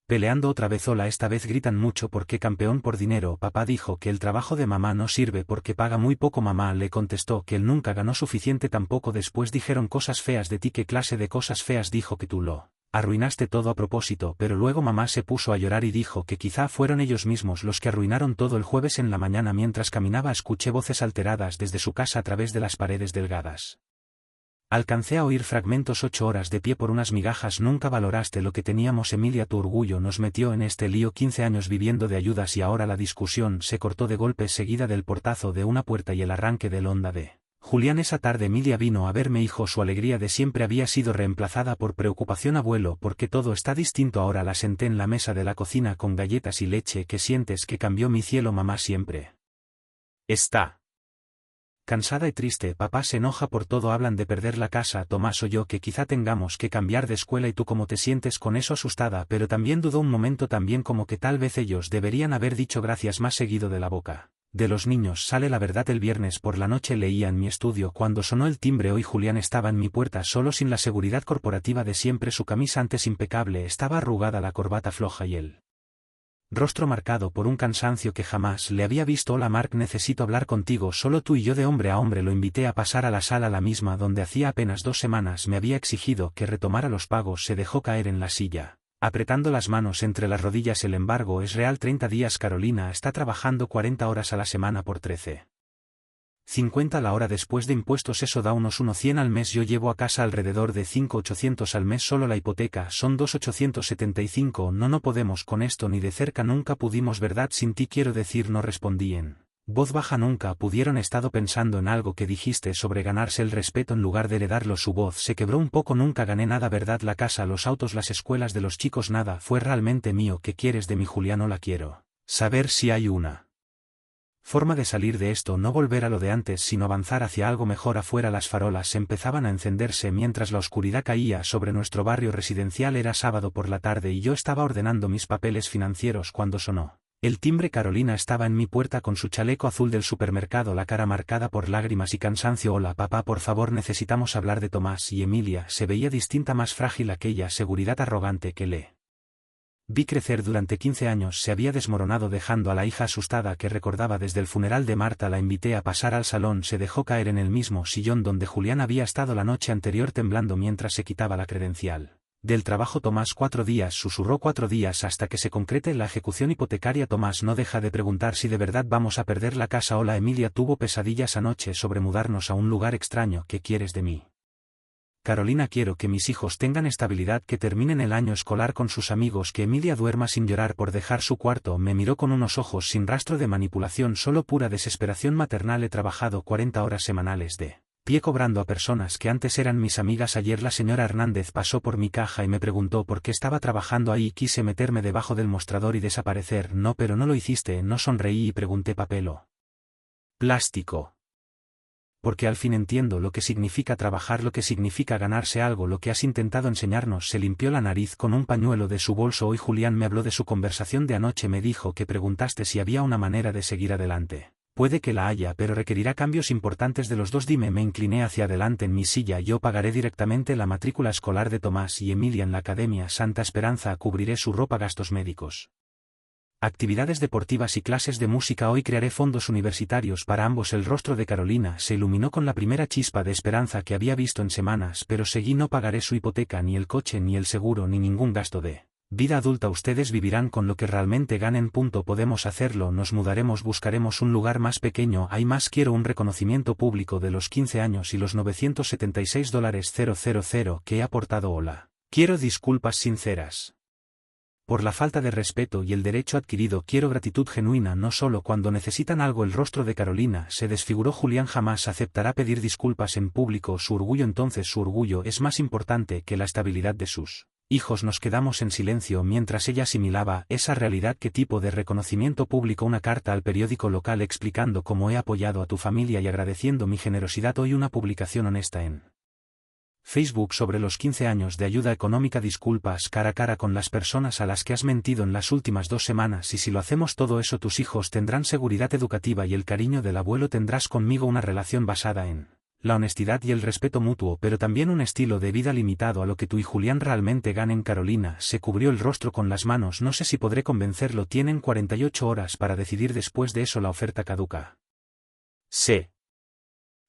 peleando otra vez. Hola, esta vez gritan mucho. ¿Por qué, campeón? Por dinero. Papá dijo que el trabajo de mamá no sirve porque paga muy poco. Mamá le contestó que él nunca ganó suficiente tampoco. Después dijeron cosas feas de ti. ¿Qué clase de cosas feas? Dijo que tú lo arruinaste todo a propósito, pero luego mamá se puso a llorar y dijo que quizá fueron ellos mismos los que arruinaron todo. El jueves en la mañana mientras caminaba escuché voces alteradas desde su casa a través de las paredes delgadas. Alcancé a oír fragmentos. 8 horas de pie por unas migajas. Nunca valoraste lo que teníamos, Emilia. Tu orgullo nos metió en este lío. 15 años viviendo de ayudas y ahora la discusión se cortó de golpe, seguida del portazo de una puerta y el arranque del Honda de Julián. Esa tarde Emilia vino a verme. Hijo, su alegría de siempre había sido reemplazada por preocupación. Abuelo, porque todo está distinto ahora. La senté en la mesa de la cocina con galletas y leche. ¿Qué sientes que cambió? Mi cielo, mamá siempre está cansada y triste. Papá se enoja por todo. Hablan de perder la casa. Tomás o yo que quizá tengamos que cambiar de escuela. ¿Y tú cómo te sientes con eso? Asustada, pero también dudó un momento. También como que tal vez ellos deberían haber dicho gracias más seguido de la boca de los niños sale la verdad. El viernes por la noche leía en mi estudio cuando sonó el timbre. Hoy Julián estaba en mi puerta solo, sin la seguridad corporativa de siempre. Su camisa antes impecable estaba arrugada, la corbata floja y el rostro marcado por un cansancio que jamás le había visto. Hola Mark, necesito hablar contigo, solo tú y yo, de hombre a hombre. Lo invité a pasar a la sala, la misma donde hacía apenas 2 semanas me había exigido que retomara los pagos. Se dejó caer en la silla, apretando las manos entre las rodillas. El embargo es real. 30 días. Carolina está trabajando 40 horas a la semana por 13,50 la hora después de impuestos. Eso da unos 100 al mes. Yo llevo a casa alrededor de 5,800 al mes. Solo la hipoteca son 2,875. No podemos con esto ni de cerca. Nunca pudimos, ¿verdad? Sin ti, quiero decir. No respondí en voz baja. Nunca pudieron. Estado pensando en algo que dijiste sobre ganarse el respeto en lugar de heredarlo. Su voz se quebró un poco. Nunca gané nada, ¿verdad? La casa, los autos, las escuelas de los chicos, nada fue realmente mío. ¿Qué quieres de mí, Julián? No la quiero saber. Si hay una forma de salir de esto, no volver a lo de antes, sino avanzar hacia algo mejor. Afuera las farolas empezaban a encenderse mientras la oscuridad caía sobre nuestro barrio residencial. Era sábado por la tarde y yo estaba ordenando mis papeles financieros cuando sonó el timbre. Carolina estaba en mi puerta con su chaleco azul del supermercado, la cara marcada por lágrimas y cansancio. Hola papá, por favor, necesitamos hablar de Tomás y Emilia. Se veía distinta, más frágil. Aquella seguridad arrogante que le vi crecer durante 15 años se había desmoronado, dejando a la hija asustada que recordaba desde el funeral de Marta. La invité a pasar al salón. Se dejó caer en el mismo sillón donde Julián había estado la noche anterior, temblando mientras se quitaba la credencial del trabajo. Tomás, 4 días, susurró. 4 días hasta que se concrete la ejecución hipotecaria. Tomás no deja de preguntar si de verdad vamos a perder la casa. Hola Emilia, tuvo pesadillas anoche sobre mudarnos a un lugar extraño. ¿Qué quieres de mí? Carolina, quiero que mis hijos tengan estabilidad, que terminen el año escolar con sus amigos, que Emilia duerma sin llorar por dejar su cuarto. Me miró con unos ojos sin rastro de manipulación, solo pura desesperación maternal. He trabajado 40 horas semanales de pie cobrando a personas que antes eran mis amigas. Ayer la señora Hernández pasó por mi caja y me preguntó por qué estaba trabajando ahí. Quise meterme debajo del mostrador y desaparecer. No, pero no lo hiciste. No, sonreí y pregunté: ¿papel o plástico? Porque al fin entiendo lo que significa trabajar, lo que significa ganarse algo, lo que has intentado enseñarnos. Se limpió la nariz con un pañuelo de su bolso. Hoy Julián me habló de su conversación de anoche. Me dijo que preguntaste si había una manera de seguir adelante. Puede que la haya, pero requerirá cambios importantes de los dos. Dime. Me incliné hacia adelante en mi silla. Yo pagaré directamente la matrícula escolar de Tomás y Emilia en la Academia Santa Esperanza. Cubriré su ropa, gastos médicos, actividades deportivas y clases de música. Hoy crearé fondos universitarios para ambos. El rostro de Carolina se iluminó con la primera chispa de esperanza que había visto en semanas, pero seguí: no pagaré su hipoteca, ni el coche, ni el seguro, ni ningún gasto de vida adulta. Ustedes vivirán con lo que realmente ganen. Podemos hacerlo. Nos mudaremos, buscaremos un lugar más pequeño. Hay más. Quiero un reconocimiento público de los 15 años y los $976,000 que he aportado. Hola. Quiero disculpas sinceras por la falta de respeto y el derecho adquirido. Quiero gratitud genuina, no solo cuando necesitan algo. El rostro de Carolina se desfiguró. Julián jamás aceptará pedir disculpas en público. Su orgullo, entonces su orgullo, es más importante que la estabilidad de sus hijos. Nos quedamos en silencio mientras ella asimilaba esa realidad. ¿Qué tipo de reconocimiento público? Una carta al periódico local explicando cómo he apoyado a tu familia y agradeciendo mi generosidad. Hoy una publicación honesta en Facebook sobre los 15 años de ayuda económica. Disculpas cara a cara con las personas a las que has mentido en las últimas 2 semanas, y si lo hacemos todo eso, tus hijos tendrán seguridad educativa y el cariño del abuelo. Tendrás conmigo una relación basada en la honestidad y el respeto mutuo, pero también un estilo de vida limitado a lo que tú y Julián realmente ganen. Carolina se cubrió el rostro con las manos. No sé si podré convencerlo. Tienen 48 horas para decidir. Después de eso la oferta caduca. Se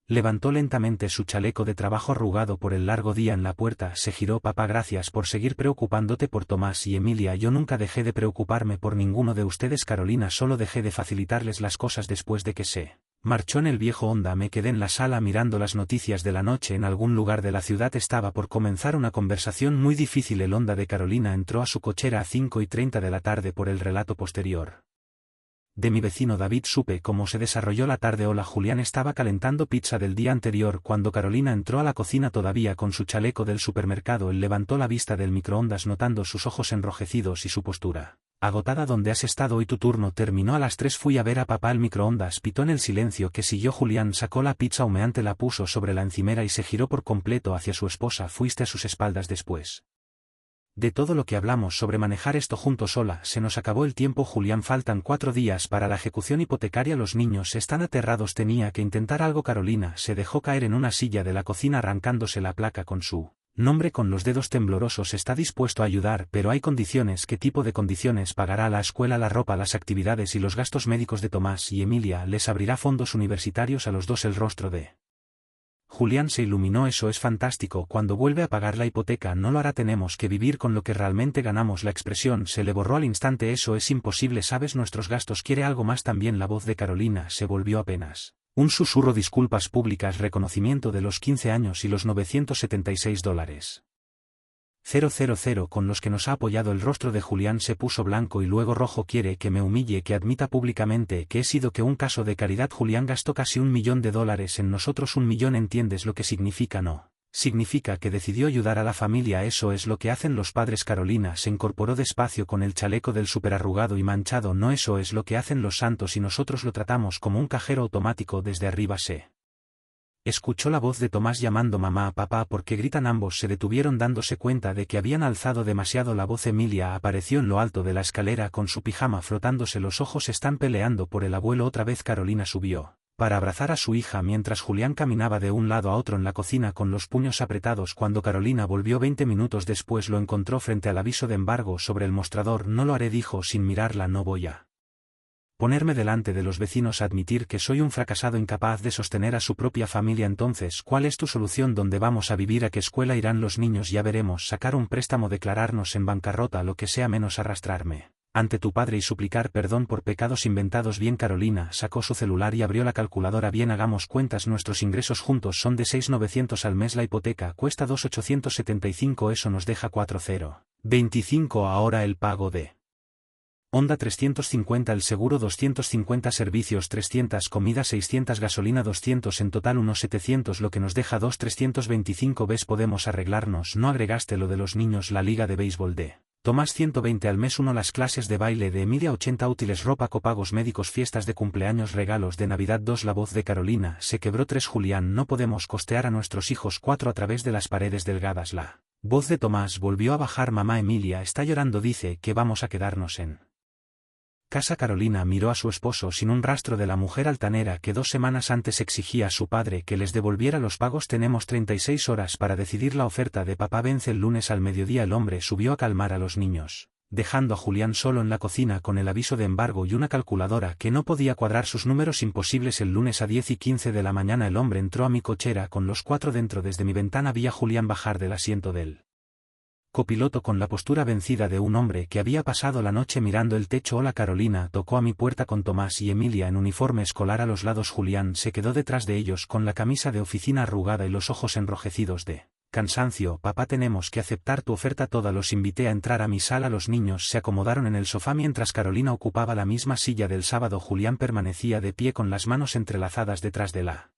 levantó lentamente su chaleco de trabajo arrugado por el largo día en la puerta. Se giró. Papá, gracias por seguir preocupándote por Tomás y Emilia. Yo nunca dejé de preocuparme por ninguno de ustedes, Carolina. Solo dejé de facilitarles las cosas después de que se marchó en el viejo Honda. Me quedé en la sala mirando las noticias de la noche. En algún lugar de la ciudad estaba por comenzar una conversación muy difícil. El Honda de Carolina entró a su cochera a 5:30 de la tarde. Por el relato posterior de mi vecino David supe cómo se desarrolló la tarde. Hola. Julián estaba calentando pizza del día anterior cuando Carolina entró a la cocina todavía con su chaleco del supermercado. Él levantó la vista del microondas notando sus ojos enrojecidos y su postura agotada. ¿Dónde has estado hoy? Tu turno terminó a las 3. Fui a ver a papá. El microondas pitó en el silencio que siguió. Julián sacó la pizza humeante, la puso sobre la encimera y se giró por completo hacia su esposa. Fuiste a sus espaldas después de todo lo que hablamos sobre manejar esto juntos. Sola. Se nos acabó el tiempo, Julián. Faltan 4 días para la ejecución hipotecaria. Los niños están aterrados. Tenía que intentar algo. Carolina se dejó caer en una silla de la cocina arrancándose la placa con su nombre con los dedos temblorosos. Está dispuesto a ayudar, pero hay condiciones. ¿Qué tipo de condiciones? Pagará la escuela, la ropa, las actividades y los gastos médicos de Tomás y Emilia. Les abrirá fondos universitarios a los dos. El rostro de Julián se iluminó. Eso es fantástico. Cuando vuelve a pagar la hipoteca no lo hará. Tenemos que vivir con lo que realmente ganamos. La expresión se le borró al instante. Eso es imposible. Sabes nuestros gastos. ¿Quiere algo más también? La voz de Carolina se volvió apenas un susurro. Disculpas públicas, reconocimiento de los 15 años y los $976,000 con los que nos ha apoyado. El rostro de Julián se puso blanco y luego rojo. Quiere que me humille, que admita públicamente que he sido que un caso de caridad. Julián gastó casi $1 millón en nosotros. $1 millón. ¿Entiendes lo que significa? No. Significa que decidió ayudar a la familia. Eso es lo que hacen los padres. Carolina se incorporó despacio con el chaleco del súper arrugado y manchado. No, eso es lo que hacen los santos y nosotros lo tratamos como un cajero automático. Desde arriba se escuchó la voz de Tomás llamando mamá a papá. ¿Por qué gritan? Ambos se detuvieron dándose cuenta de que habían alzado demasiado la voz. Emilia apareció en lo alto de la escalera con su pijama frotándose los ojos. Están peleando por el abuelo otra vez. Carolina subió para abrazar a su hija mientras Julián caminaba de un lado a otro en la cocina con los puños apretados. Cuando Carolina volvió 20 minutos después lo encontró frente al aviso de embargo sobre el mostrador. No lo haré, dijo sin mirarla. No voy a ponerme delante de los vecinos a admitir que soy un fracasado incapaz de sostener a su propia familia. Entonces, ¿cuál es tu solución? ¿Dónde vamos a vivir? ¿A qué escuela irán los niños? Ya veremos. Sacar un préstamo, declararnos en bancarrota, lo que sea menos arrastrarme ante tu padre y suplicar perdón por pecados inventados. Bien. Carolina sacó su celular y abrió la calculadora. Bien, hagamos cuentas, nuestros ingresos juntos son de 6.900 al mes, la hipoteca cuesta 2.875, eso nos deja 4.025. Ahora el pago de Honda 350, el seguro 250, servicios 300, comida 600, gasolina 200, en total unos 700, lo que nos deja 2.325. ¿Ves? Podemos arreglarnos. No agregaste lo de los niños, la liga de béisbol de Tomás 120 al mes, 1 las clases de baile de Emilia 80, útiles, ropa, copagos médicos, fiestas de cumpleaños, regalos de Navidad 2. La voz de Carolina se quebró. 3 Julián, no podemos costear a nuestros hijos. 4 a través de las paredes delgadas. La voz de Tomás volvió a bajar. Mamá, Emilia está llorando, dice que vamos a quedarnos en casa. Carolina miró a su esposo sin un rastro de la mujer altanera que 2 semanas antes exigía a su padre que les devolviera los pagos. Tenemos 36 horas para decidir. La oferta de papá vence el lunes al mediodía. El hombre subió a calmar a los niños, dejando a Julián solo en la cocina con el aviso de embargo y una calculadora que no podía cuadrar sus números imposibles. El lunes a 10:15 de la mañana el hombre entró a mi cochera con los 4 dentro. Desde mi ventana vi a Julián bajar del asiento del copiloto con la postura vencida de un hombre que había pasado la noche mirando el techo. Hola. Carolina tocó a mi puerta con Tomás y Emilia en uniforme escolar a los lados. Julián se quedó detrás de ellos con la camisa de oficina arrugada y los ojos enrojecidos de cansancio. Papá, tenemos que aceptar tu oferta toda. Los invité a entrar a mi sala. Los niños se acomodaron en el sofá mientras Carolina ocupaba la misma silla del sábado. Julián permanecía de pie con las manos entrelazadas detrás de la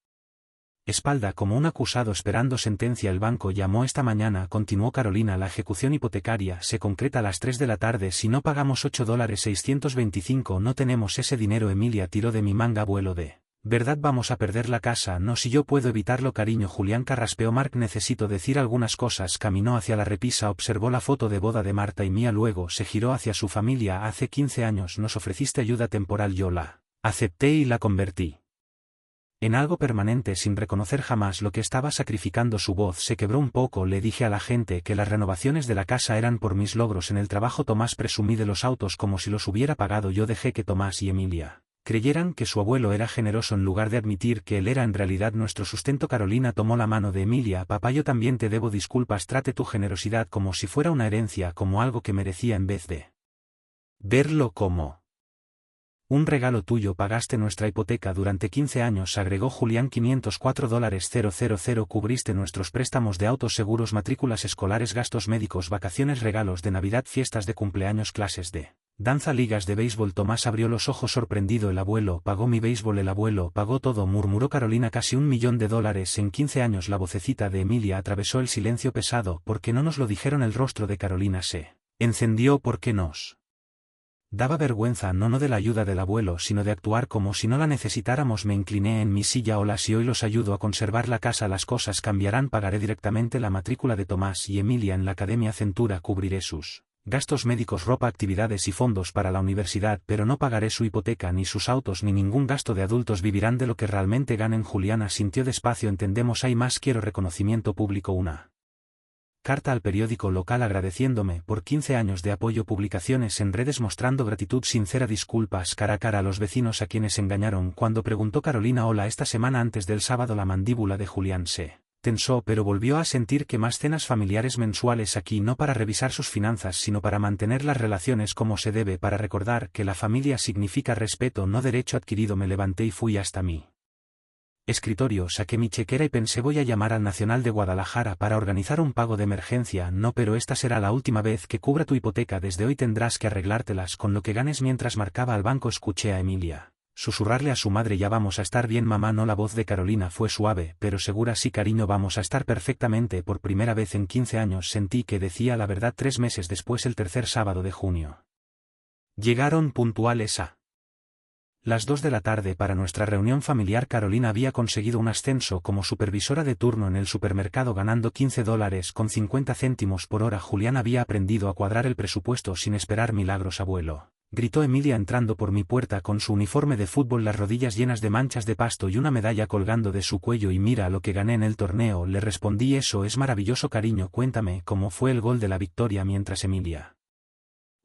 espalda como un acusado esperando sentencia. El banco llamó esta mañana, continuó Carolina. La ejecución hipotecaria se concreta a las 3 de la tarde. Si no pagamos $8,625 no tenemos ese dinero. Emilia tiró de mi manga. Abuelo, ¿de verdad vamos a perder la casa? No, si yo puedo evitarlo, cariño. Julián carraspeó. Mark, necesito decir algunas cosas. Caminó hacia la repisa, observó la foto de boda de Marta y Mía, luego se giró hacia su familia. Hace 15 años nos ofreciste ayuda temporal, yo la acepté y la convertí en algo permanente sin reconocer jamás lo que estaba sacrificando. Su voz se quebró un poco. Le dije a la gente que las renovaciones de la casa eran por mis logros en el trabajo. Tomás, presumí de los autos como si los hubiera pagado yo. Dejé que Tomás y Emilia creyeran que su abuelo era generoso en lugar de admitir que él era en realidad nuestro sustento. Carolina tomó la mano de Emilia. Papá, yo también te debo disculpas. Trate tu generosidad como si fuera una herencia, como algo que merecía en vez de verlo como un regalo tuyo. Pagaste nuestra hipoteca durante 15 años, agregó Julián. $504,000. Cubriste nuestros préstamos de autos, seguros, matrículas escolares, gastos médicos, vacaciones, regalos de Navidad, fiestas de cumpleaños, clases de danza, ligas de béisbol. Tomás abrió los ojos sorprendido. El abuelo pagó mi béisbol, el abuelo pagó todo, murmuró Carolina. Casi $1 millón en 15 años. La vocecita de Emilia atravesó el silencio pesado. ¿Por qué no nos lo dijeron? El rostro de Carolina se encendió. ¿Por qué nos daba vergüenza? No de la ayuda del abuelo, sino de actuar como si no la necesitáramos. Me incliné en mi silla. Hola, si hoy los ayudo a conservar la casa las cosas cambiarán. Pagaré directamente la matrícula de Tomás y Emilia en la academia Centura, cubriré sus gastos médicos, ropa, actividades y fondos para la universidad, pero no pagaré su hipoteca, ni sus autos, ni ningún gasto de adultos. Vivirán de lo que realmente ganen. Juliana sintió despacio. Entendemos, hay más. Quiero reconocimiento público, una carta al periódico local agradeciéndome por 15 años de apoyo, publicaciones en redes mostrando gratitud sincera, disculpas cara a cara a los vecinos a quienes engañaron. Cuando preguntó Carolina hola esta semana antes del sábado, la mandíbula de Julián se tensó, pero volvió a sentir que más cenas familiares mensuales aquí, no para revisar sus finanzas sino para mantener las relaciones como se debe, para recordar que la familia significa respeto, no derecho adquirido. Me levanté y fui hasta mí escritorio, saqué mi chequera y pensé, voy a llamar al Nacional de Guadalajara para organizar un pago de emergencia. No, pero esta será la última vez que cubra tu hipoteca. Desde hoy tendrás que arreglártelas con lo que ganes. Mientras marcaba al banco escuché a Emilia susurrarle a su madre, ya vamos a estar bien, mamá. No. La voz de Carolina fue suave pero segura. Sí, cariño, vamos a estar perfectamente. Por primera vez en 15 años sentí que decía la verdad. 3 meses después, el tercer sábado de junio, llegaron puntuales a las 2 de la tarde para nuestra reunión familiar. Carolina había conseguido un ascenso como supervisora de turno en el supermercado, ganando $15.50 por hora. Julián había aprendido a cuadrar el presupuesto sin esperar milagros. Abuelo, gritó Emilia entrando por mi puerta con su uniforme de fútbol, las rodillas llenas de manchas de pasto y una medalla colgando de su cuello. Y mira lo que gané en el torneo. Le respondí, eso es maravilloso, cariño, cuéntame cómo fue el gol de la victoria. Mientras Emilia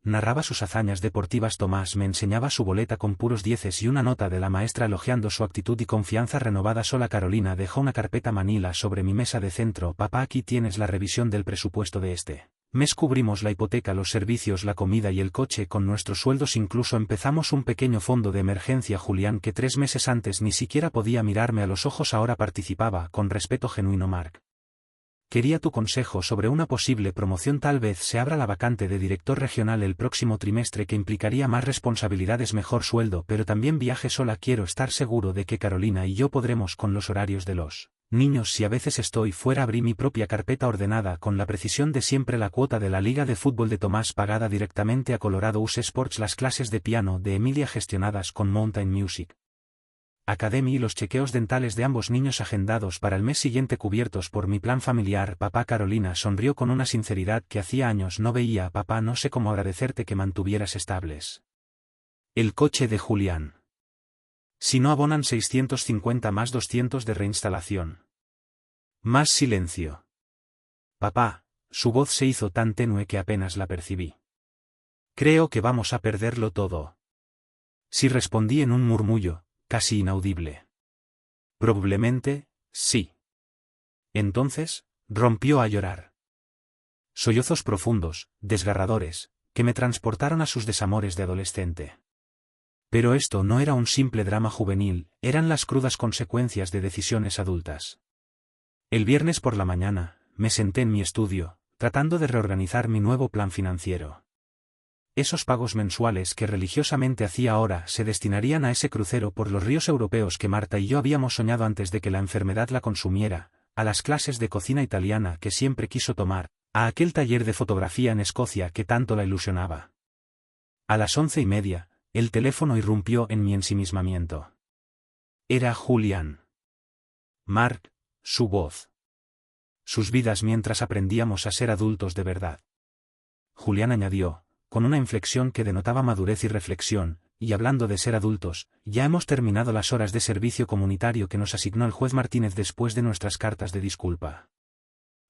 narraba sus hazañas deportivas, Tomás me enseñaba su boleta con puros dieces y una nota de la maestra elogiando su actitud y confianza renovada. Sola. Carolina dejó una carpeta manila sobre mi mesa de centro. Papá, aquí tienes la revisión del presupuesto de este Mes cubrimos la hipoteca, los servicios, la comida y el coche con nuestros sueldos, incluso empezamos un pequeño fondo de emergencia. Julián, que 3 meses antes ni siquiera podía mirarme a los ojos, ahora participaba con respeto genuino. Mark, quería tu consejo sobre una posible promoción. Tal vez se abra la vacante de director regional el próximo trimestre, que implicaría más responsabilidades, mejor sueldo, pero también viaje sola. Quiero estar seguro de que Carolina y yo podremos con los horarios de los niños. Si a veces estoy fuera, abrí mi propia carpeta ordenada con la precisión de siempre. La cuota de la Liga de Fútbol de Tomás pagada directamente a Colorado US Sports, las clases de piano de Emilia gestionadas con Mountain Music Academy y los chequeos dentales de ambos niños agendados para el mes siguiente cubiertos por mi plan familiar. Papá. Carolina sonrió con una sinceridad que hacía años no veía. Papá, no sé cómo agradecerte que mantuvieras estables el coche de Julián. Si no abonan 650 más 200 de reinstalación. Más silencio. Papá, su voz se hizo tan tenue que apenas la percibí. Creo que vamos a perderlo todo. Sí, respondí en un murmullo, casi inaudible. Probablemente, sí. Entonces, rompió a llorar. Sollozos profundos, desgarradores, que me transportaron a sus desamores de adolescente. Pero esto no era un simple drama juvenil, eran las crudas consecuencias de decisiones adultas. El viernes por la mañana, me senté en mi estudio, tratando de reorganizar mi nuevo plan financiero. Esos pagos mensuales que religiosamente hacía ahora se destinarían a ese crucero por los ríos europeos que Marta y yo habíamos soñado antes de que la enfermedad la consumiera, a las clases de cocina italiana que siempre quiso tomar, a aquel taller de fotografía en Escocia que tanto la ilusionaba. A las 11:30, el teléfono irrumpió en mi ensimismamiento. Era Julián. Mark, su voz. Sus vidas mientras aprendíamos a ser adultos de verdad. Julián añadió, con una inflexión que denotaba madurez y reflexión, y hablando de ser adultos, ya hemos terminado las horas de servicio comunitario que nos asignó el juez Martínez después de nuestras cartas de disculpa.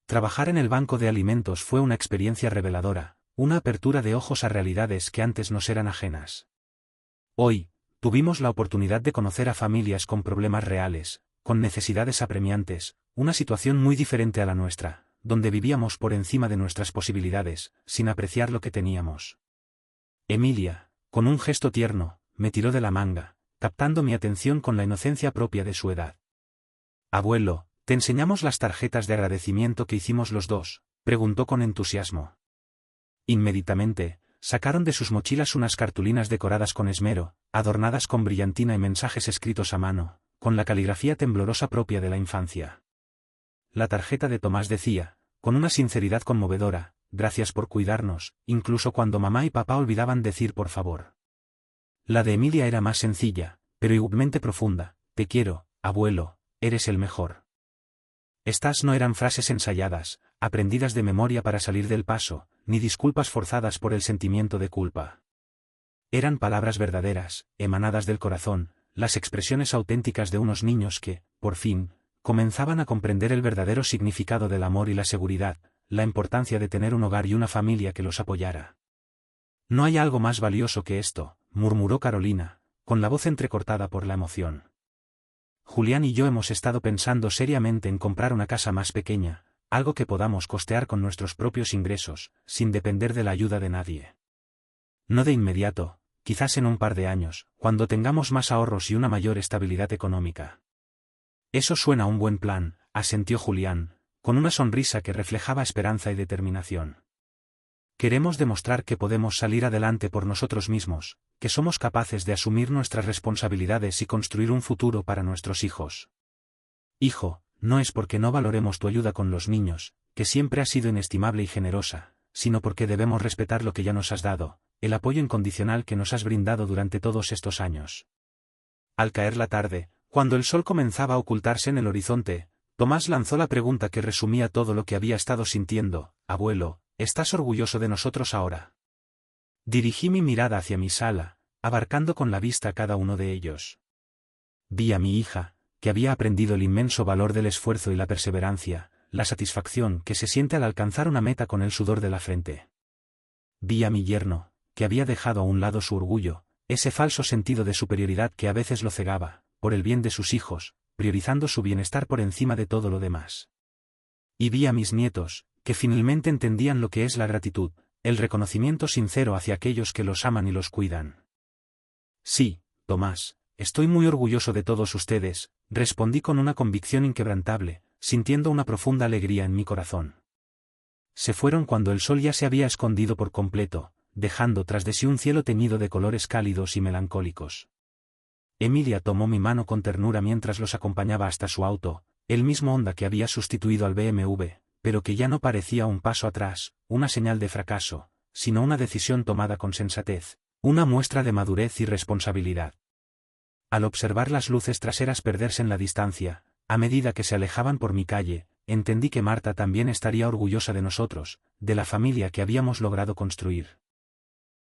Trabajar en el banco de alimentos fue una experiencia reveladora, una apertura de ojos a realidades que antes nos eran ajenas. Hoy, tuvimos la oportunidad de conocer a familias con problemas reales, con necesidades apremiantes, una situación muy diferente a la nuestra, donde vivíamos por encima de nuestras posibilidades, sin apreciar lo que teníamos. Emilia, con un gesto tierno, me tiró de la manga, captando mi atención con la inocencia propia de su edad. Abuelo, ¿te enseñamos las tarjetas de agradecimiento que hicimos los dos?, preguntó con entusiasmo. Inmediatamente, sacaron de sus mochilas unas cartulinas decoradas con esmero, adornadas con brillantina y mensajes escritos a mano, con la caligrafía temblorosa propia de la infancia. La tarjeta de Tomás decía, con una sinceridad conmovedora, gracias por cuidarnos, incluso cuando mamá y papá olvidaban decir por favor. La de Emilia era más sencilla, pero igualmente profunda, te quiero, abuelo, eres el mejor. Estas no eran frases ensayadas, aprendidas de memoria para salir del paso, ni disculpas forzadas por el sentimiento de culpa. Eran palabras verdaderas, emanadas del corazón, las expresiones auténticas de unos niños que, por fin, comenzaban a comprender el verdadero significado del amor y la seguridad, la importancia de tener un hogar y una familia que los apoyara. No hay algo más valioso que esto, murmuró Carolina, con la voz entrecortada por la emoción. Julián y yo hemos estado pensando seriamente en comprar una casa más pequeña, algo que podamos costear con nuestros propios ingresos, sin depender de la ayuda de nadie. No de inmediato, quizás en un par de años, cuando tengamos más ahorros y una mayor estabilidad económica. Eso suena a un buen plan, asintió Julián, con una sonrisa que reflejaba esperanza y determinación. Queremos demostrar que podemos salir adelante por nosotros mismos, que somos capaces de asumir nuestras responsabilidades y construir un futuro para nuestros hijos. Hijo, no es porque no valoremos tu ayuda con los niños, que siempre ha sido inestimable y generosa, sino porque debemos respetar lo que ya nos has dado, el apoyo incondicional que nos has brindado durante todos estos años. Al caer la tarde, cuando el sol comenzaba a ocultarse en el horizonte, Tomás lanzó la pregunta que resumía todo lo que había estado sintiendo: abuelo, ¿estás orgulloso de nosotros ahora? Dirigí mi mirada hacia mi sala, abarcando con la vista cada uno de ellos. Vi a mi hija, que había aprendido el inmenso valor del esfuerzo y la perseverancia, la satisfacción que se siente al alcanzar una meta con el sudor de la frente. Vi a mi yerno, que había dejado a un lado su orgullo, ese falso sentido de superioridad que a veces lo cegaba, por el bien de sus hijos, priorizando su bienestar por encima de todo lo demás. Y vi a mis nietos, que finalmente entendían lo que es la gratitud, el reconocimiento sincero hacia aquellos que los aman y los cuidan. Sí, Tomás, estoy muy orgulloso de todos ustedes, respondí con una convicción inquebrantable, sintiendo una profunda alegría en mi corazón. Se fueron cuando el sol ya se había escondido por completo, dejando tras de sí un cielo teñido de colores cálidos y melancólicos. Emilia tomó mi mano con ternura mientras los acompañaba hasta su auto, el mismo Honda que había sustituido al BMW, pero que ya no parecía un paso atrás, una señal de fracaso, sino una decisión tomada con sensatez, una muestra de madurez y responsabilidad. Al observar las luces traseras perderse en la distancia, a medida que se alejaban por mi calle, entendí que Marta también estaría orgullosa de nosotros, de la familia que habíamos logrado construir.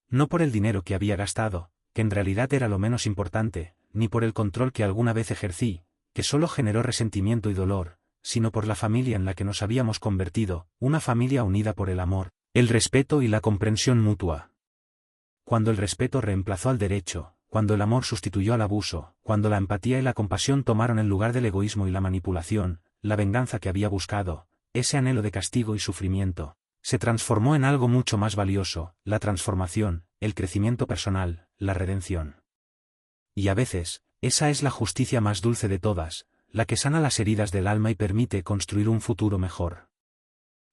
No por el dinero que había gastado, que en realidad era lo menos importante, ni por el control que alguna vez ejercí, que solo generó resentimiento y dolor, sino por la familia en la que nos habíamos convertido, una familia unida por el amor, el respeto y la comprensión mutua. Cuando el respeto reemplazó al derecho, cuando el amor sustituyó al abuso, cuando la empatía y la compasión tomaron el lugar del egoísmo y la manipulación, la venganza que había buscado, ese anhelo de castigo y sufrimiento, se transformó en algo mucho más valioso, la transformación, el crecimiento personal, la redención. Y a veces, esa es la justicia más dulce de todas, la que sana las heridas del alma y permite construir un futuro mejor.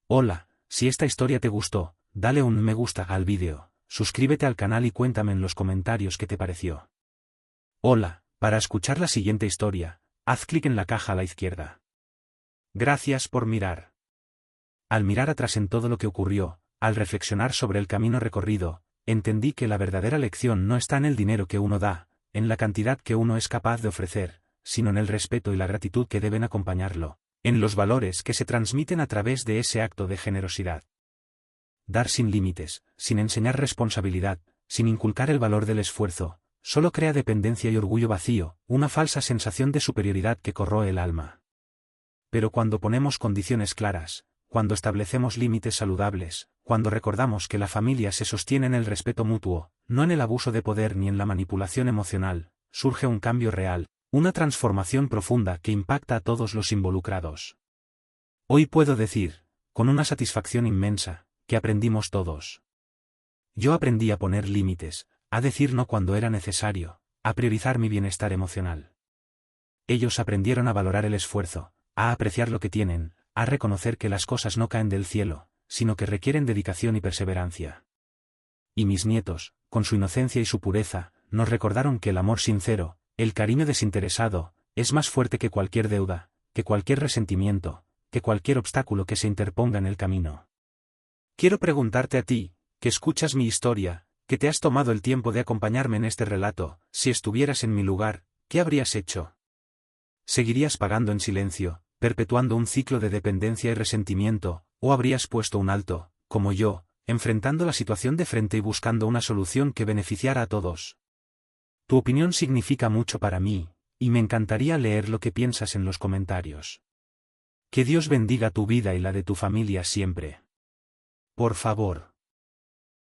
Hola, si esta historia te gustó, dale un me gusta al vídeo, suscríbete al canal y cuéntame en los comentarios qué te pareció. Hola, para escuchar la siguiente historia, haz clic en la caja a la izquierda. Gracias por mirar. Al mirar atrás en todo lo que ocurrió, al reflexionar sobre el camino recorrido, entendí que la verdadera lección no está en el dinero que uno da, en la cantidad que uno es capaz de ofrecer, sino en el respeto y la gratitud que deben acompañarlo, en los valores que se transmiten a través de ese acto de generosidad. Dar sin límites, sin enseñar responsabilidad, sin inculcar el valor del esfuerzo, solo crea dependencia y orgullo vacío, una falsa sensación de superioridad que corroe el alma. Pero cuando ponemos condiciones claras, cuando establecemos límites saludables, cuando recordamos que la familia se sostiene en el respeto mutuo, no en el abuso de poder ni en la manipulación emocional, surge un cambio real, una transformación profunda que impacta a todos los involucrados. Hoy puedo decir, con una satisfacción inmensa, que aprendimos todos. Yo aprendí a poner límites, a decir no cuando era necesario, a priorizar mi bienestar emocional. Ellos aprendieron a valorar el esfuerzo, a apreciar lo que tienen, a reconocer que las cosas no caen del cielo, sino que requieren dedicación y perseverancia. Y mis nietos, con su inocencia y su pureza, nos recordaron que el amor sincero, el cariño desinteresado, es más fuerte que cualquier deuda, que cualquier resentimiento, que cualquier obstáculo que se interponga en el camino. Quiero preguntarte a ti, que escuchas mi historia, que te has tomado el tiempo de acompañarme en este relato, si estuvieras en mi lugar, ¿qué habrías hecho? ¿Seguirías pagando en silencio, perpetuando un ciclo de dependencia y resentimiento, o habrías puesto un alto, como yo, enfrentando la situación de frente y buscando una solución que beneficiara a todos? Tu opinión significa mucho para mí, y me encantaría leer lo que piensas en los comentarios. Que Dios bendiga tu vida y la de tu familia siempre. Por favor.